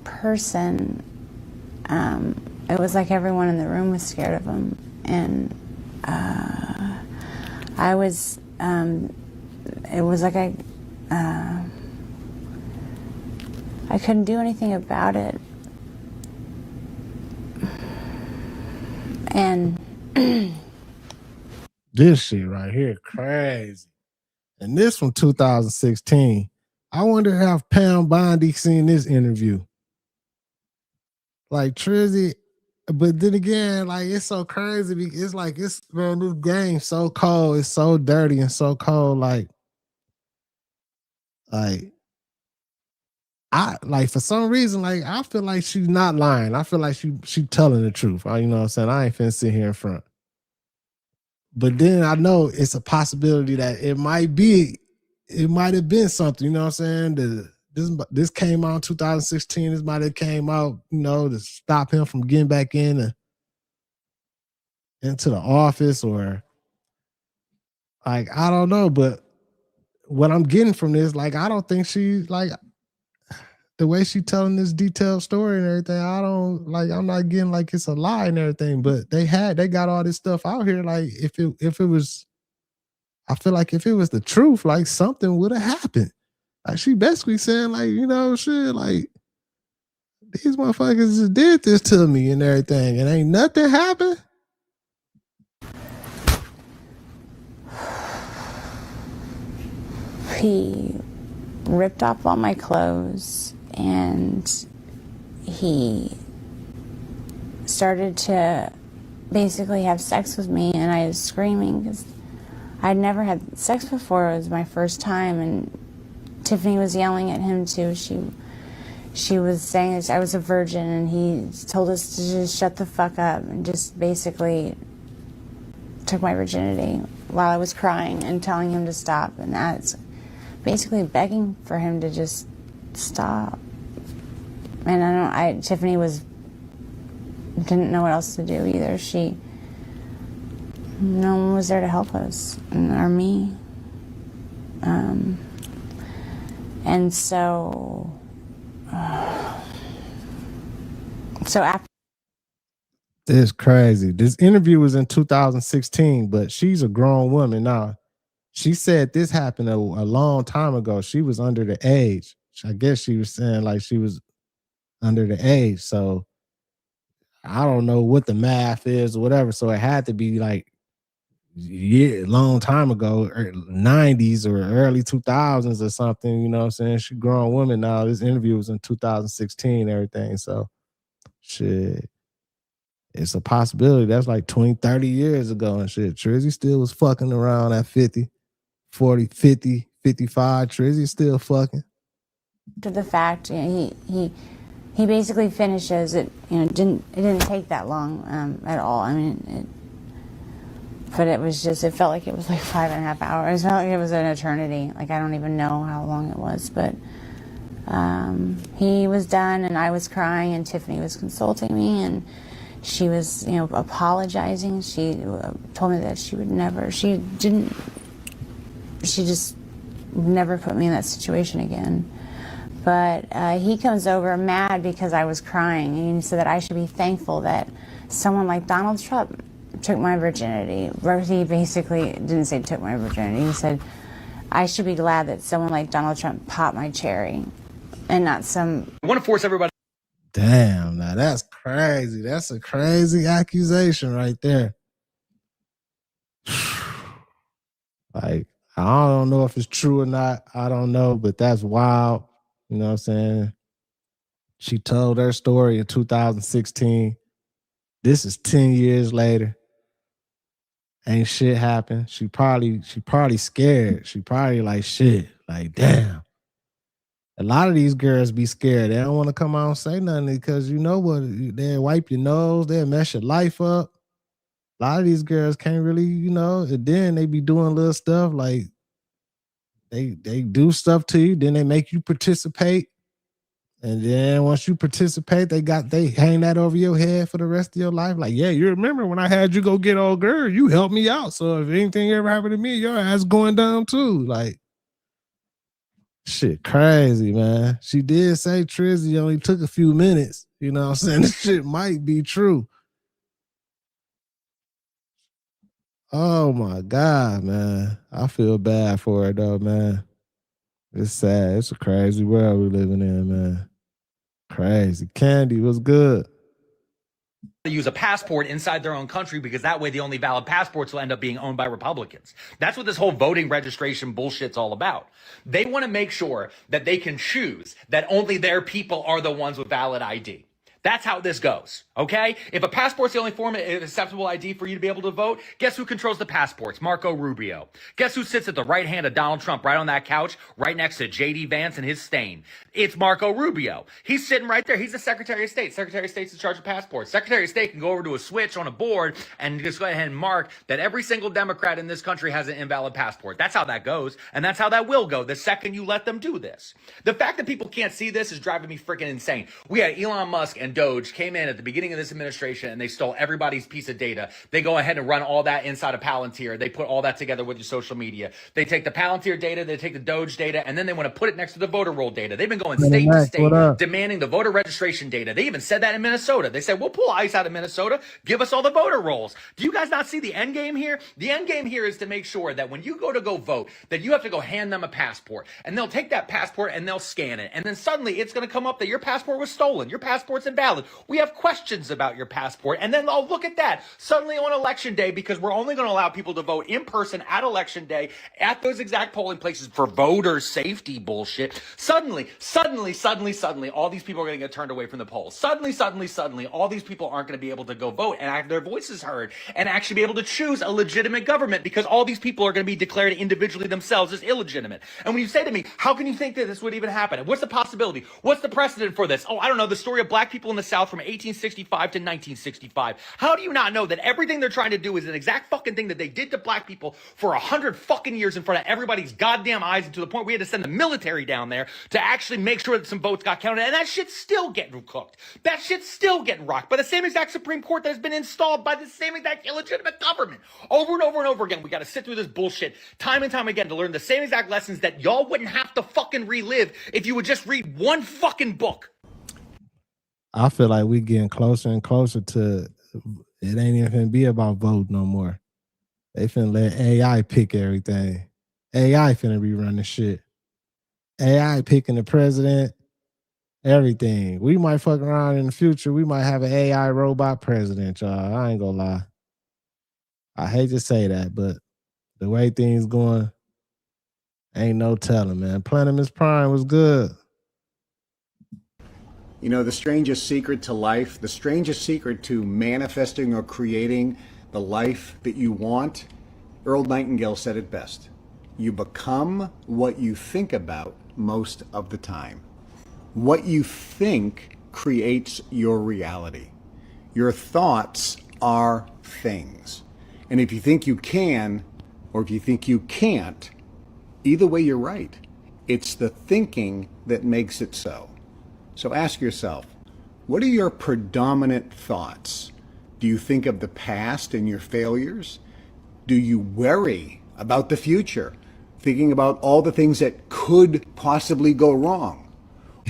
H: person. It was like everyone in the room was scared of him. And it was like I couldn't do anything about it. And
A: this shit right here, crazy. And this from 2016. I wonder how Pam Bondi seen this interview. Like Trizzy, but then again, like it's so crazy. It's like this game so cold, it's so dirty and so cold. Like for some reason, like I feel like she's not lying. I feel like she telling the truth. You know what I'm saying? I ain't finna sit here in front. But then I know it's a possibility that it might have been something, you know what I'm saying? This came out in 2016. This might have came out, to stop him from getting back into the office, or like, I don't know. But what I'm getting from this, like, I don't think she, like, the way she telling this detailed story and everything, I'm not getting like it's a lie and everything, but they got all this stuff out here. Like if it was, I feel like if it was the truth, like something would have happened. Like she basically saying like, shit, like these motherfuckers just did this to me and everything, and ain't nothing happened.
H: He ripped off all my clothes, and he started to basically have sex with me, and I was screaming because I'd never had sex before. It was my first time, and Tiffany was yelling at him too. She was saying I was a virgin, and he told us to just shut the fuck up, and just basically took my virginity while I was crying and telling him to stop, and that's basically begging for him to just stop. And Tiffany didn't know what else to do either. No one was there to help us, or me. And so after.
A: This is crazy. This interview was in 2016, but she's a grown woman now. She said this happened a long time ago. She was under the age. I guess she was saying like she was under the age. So I don't know what the math is or whatever. So it had to be like long time ago, 90s or early 2000s or something. You know what I'm saying? She a grown woman now. This interview was in 2016 and everything. So shit. It's a possibility. That's like 20, 30 years ago and shit. Trizzy still was fucking around at 50. 40, 50, 55, Trizzy still fucking.
H: To the fact, he basically finishes it. It didn't take that long at all. I mean, but it was just. It felt like it was like 5.5 hours. It felt like it was an eternity. Like I don't even know how long it was. But he was done, and I was crying, and Tiffany was consulting me, and she was, apologizing. She told me that she would never. She just never put me in that situation again. But he comes over mad because I was crying, and he said that I should be thankful that someone like Donald Trump took my virginity. He basically didn't say took my virginity. He said I should be glad that someone like Donald Trump popped my cherry, and not some.
I: I want to force everybody.
A: Damn, now that's crazy. That's a crazy accusation right there. Like, I don't know if it's true or not. I don't know, but that's wild. You know what I'm saying? She told her story in 2016. This is 10 years later. Ain't shit happened. She probably scared. She probably like, shit, like, damn. A lot of these girls be scared. They don't want to come out and say nothing because you know what? They'll wipe your nose. They'll mess your life up. A lot of these girls can't really, you know, and then they be doing little stuff like they do stuff to you. Then they make you participate. And then once you participate, they hang that over your head for the rest of your life. Like, yeah, you remember when I had you go get old girl, you helped me out. So if anything ever happened to me, your ass going down too. Like, shit crazy, man. She did say Trizzy only took a few minutes. You know what I'm saying? This shit might be true. Oh my God, man. I feel bad for her though, man. It's sad. It's a crazy world we living in, man. Crazy. Candy was good.
I: To use a passport inside their own country because that way the only valid passports will end up being owned by Republicans. That's what this whole voting registration bullshit's all about. They want to make sure that they can choose that only their people are the ones with valid ID. That's how this goes, okay? If a passport's the only form of acceptable ID for you to be able to vote, guess who controls the passports? Marco Rubio. Guess who sits at the right hand of Donald Trump, right on that couch, right next to J.D. Vance and his stain? It's Marco Rubio. He's sitting right there. He's the Secretary of State. Secretary of State's in charge of passports. Secretary of State can go over to a switch on a board and just go ahead and mark that every single Democrat in this country has an invalid passport. That's how that goes, and that's how that will go the second you let them do this. The fact that people can't see this is driving me freaking insane. We had Elon Musk and Doge came in at the beginning of this administration and they stole everybody's piece of data. They go ahead and run all that inside of Palantir. They put all that together with your social media. They take the Palantir data, they take the Doge data, and then they want to put it next to the voter roll data. They've been going state to state demanding the voter registration data. They even said that in Minnesota. They said, we'll pull ICE out of Minnesota. Give us all the voter rolls. Do you guys not see the end game here? The end game here is to make sure that when you go vote, that you have to go hand them a passport. And they'll take that passport and they'll scan it. And then suddenly it's going to come up that your passport was stolen. Your passport's invalid. We have questions about your passport. And then, oh, look at that. Suddenly on election day, because we're only going to allow people to vote in person at election day at those exact polling places for voter safety bullshit. Suddenly, all these people are going to get turned away from the polls. Suddenly, all these people aren't going to be able to go vote and have their voices heard and actually be able to choose a legitimate government because all these people are going to be declared individually themselves as illegitimate. And when you say to me, how can you think that this would even happen? What's the possibility? What's the precedent for this? Oh, I don't know. The story of black people in the South from 1865 to 1965. How do you not know that everything they're trying to do is an exact fucking thing that they did to black people for 100 fucking years in front of everybody's goddamn eyes, and to the point we had to send the military down there to actually make sure that some votes got counted, and that shit's still getting cooked. That shit's still getting rocked by the same exact Supreme Court that has been installed by the same exact illegitimate government. Over and over and over again, we got to sit through this bullshit time and time again to learn the same exact lessons that y'all wouldn't have to fucking relive if you would just read one fucking book.
A: I feel like we getting closer and closer to it ain't even finna be about vote no more. They finna let AI pick everything. AI finna be running shit. AI picking the president, everything. We might fuck around in the future. We might have an AI robot president, y'all. I ain't gonna lie. I hate to say that, but the way things going, ain't no telling, man. Planimus Prime was good.
J: You know, the strangest secret to life, the strangest secret to manifesting or creating the life that you want, Earl Nightingale said it best. You become what you think about most of the time. What you think creates your reality. Your thoughts are things. And if you think you can, or if you think you can't, either way you're right. It's the thinking that makes it so. So ask yourself, what are your predominant thoughts? Do you think of the past and your failures? Do you worry about the future, thinking about all the things that could possibly go wrong?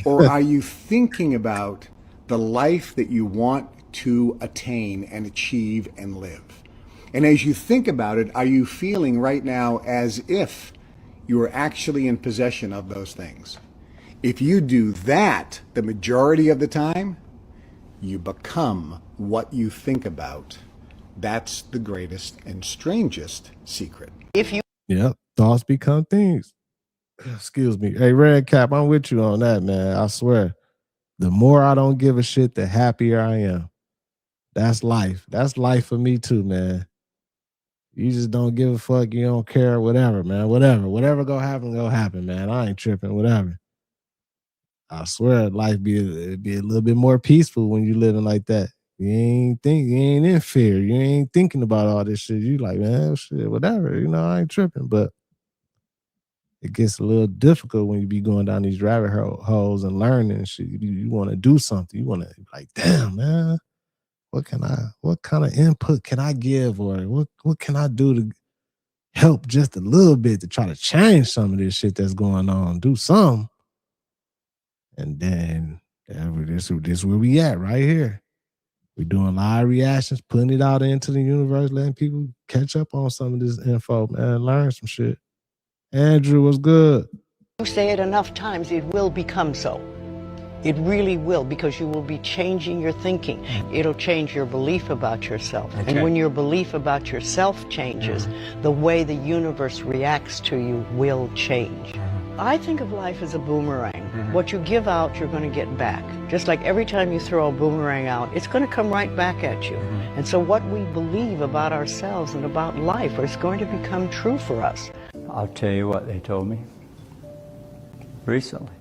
J: Or are you thinking about the life that you want to attain and achieve and live? And as you think about it, are you feeling right now as if you are actually in possession of those things? If you do that the majority of the time, You become what you think about. That's the greatest and strangest secret.
A: Yep, thoughts become things. Excuse me. Hey, Red Cap, I'm with you on that, man. I swear. The more I don't give a shit, the happier I am. That's life. That's life for me too, man. You just don't give a fuck. You don't care. Whatever, man. Whatever gonna happen, man. I ain't tripping. Whatever. I swear, life it'd be a little bit more peaceful when you living like that. You ain't in fear. You ain't thinking about all this shit. You like, man, shit, whatever. You know, I ain't tripping. But it gets a little difficult when you be going down these rabbit holes and learning and shit. You want to do something. You want to like, damn, man, what kind of input can I give, or what can I do to help just a little bit to try to change some of this shit that's going on? Do something. And then this is where we at right here. We're doing live reactions, putting it out into the universe, letting people catch up on some of this info, man, learn some shit. Andrew, what's good?
K: You say it enough times, it will become so. It really will, because you will be changing your thinking. It'll change your belief about yourself.
L: Okay.
K: And when your belief about yourself changes, the way the universe reacts to you will change. I think of life as a boomerang. What you give out, you're going to get back. Just like every time you throw a boomerang out, it's going to come right back at you. And so what we believe about ourselves and about life is going to become true for us.
M: I'll tell you what they told me recently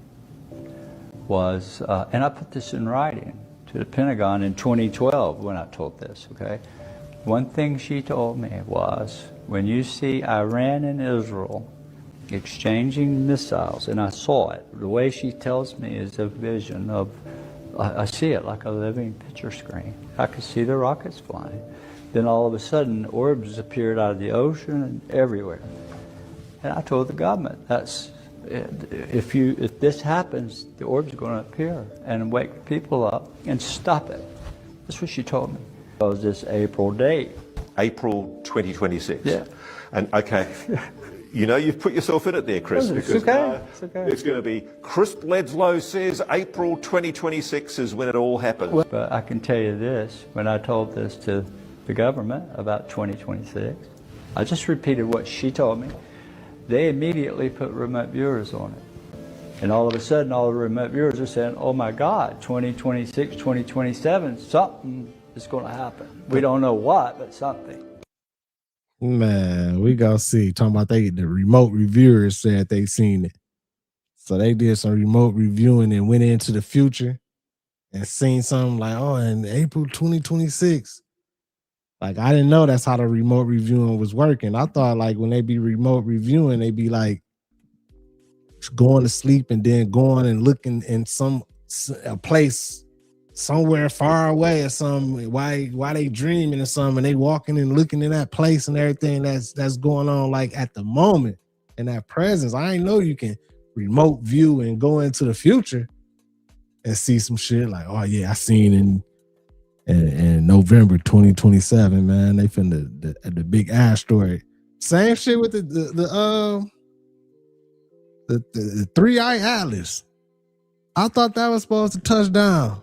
M: was, and I put this in writing to the Pentagon in 2012 when I told this, okay? One thing she told me was, when you see Iran and Israel exchanging missiles, and I saw it, the way she tells me is a vision of, I see it like a living picture screen. I could see the rockets flying. Then all of a sudden, orbs appeared out of the ocean and everywhere. And I told the government, if this happens, the orbs are going to appear and wake people up and stop it. That's what she told me. It was this April date.
O: April 2026.
M: Yeah.
O: And okay, you know you've put yourself in it there, Chris.
M: It's
O: because
M: okay. It's okay.
O: It's going to be Chris Bledlow says April 2026 is when it all happens.
M: But I can tell you this, when I told this to the government about 2026, I just repeated what she told me. They immediately put remote viewers on it. And all of a sudden, all the remote viewers are saying, oh my God, 2026, 2027, something is going to happen. We don't know what, but something.
A: Man, we gonna see. Talking about the remote reviewers said they seen it. So they did some remote reviewing and went into the future and seen something like, oh, in April 2026. Like, I didn't know that's how the remote reviewing was working. I thought like when they be remote reviewing, they be like going to sleep and then going and looking in a place somewhere far away or something. Why they dreaming or something, and they walking and looking in that place and everything that's going on like at the moment in that presence. I ain't know you can remote view and go into the future and see some shit like, oh yeah, I seen in November 2027, man, they finna the big asteroid. Same shit with the 3-eye atlas. I thought that was supposed to touch down.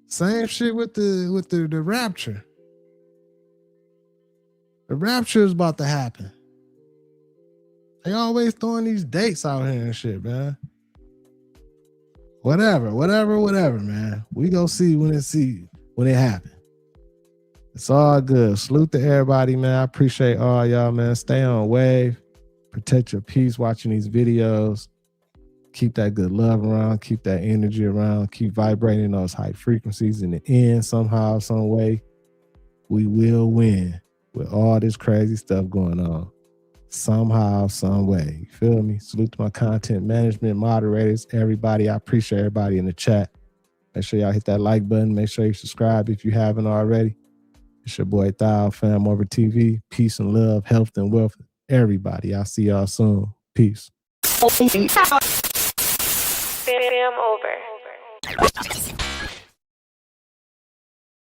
A: Same shit with the rapture. The rapture is about to happen. They always throwing these dates out here and shit, man. Whatever, man. We gonna see when it happen. It's all good. Salute to everybody, man. I appreciate all y'all, man. Stay on wave. Protect your peace watching these videos. Keep that good love around. Keep that energy around. Keep vibrating those high frequencies. In the end, somehow, some way, we will win with all this crazy stuff going on. Somehow, some way. You feel me? Salute to my content management moderators, everybody. I appreciate everybody in the chat. Make sure y'all hit that like button. Make sure you subscribe if you haven't already. It's your boy Thao, FamOverTV. Peace and love, health and wealth. Everybody. I'll see y'all soon. Peace.
Y: Fam over.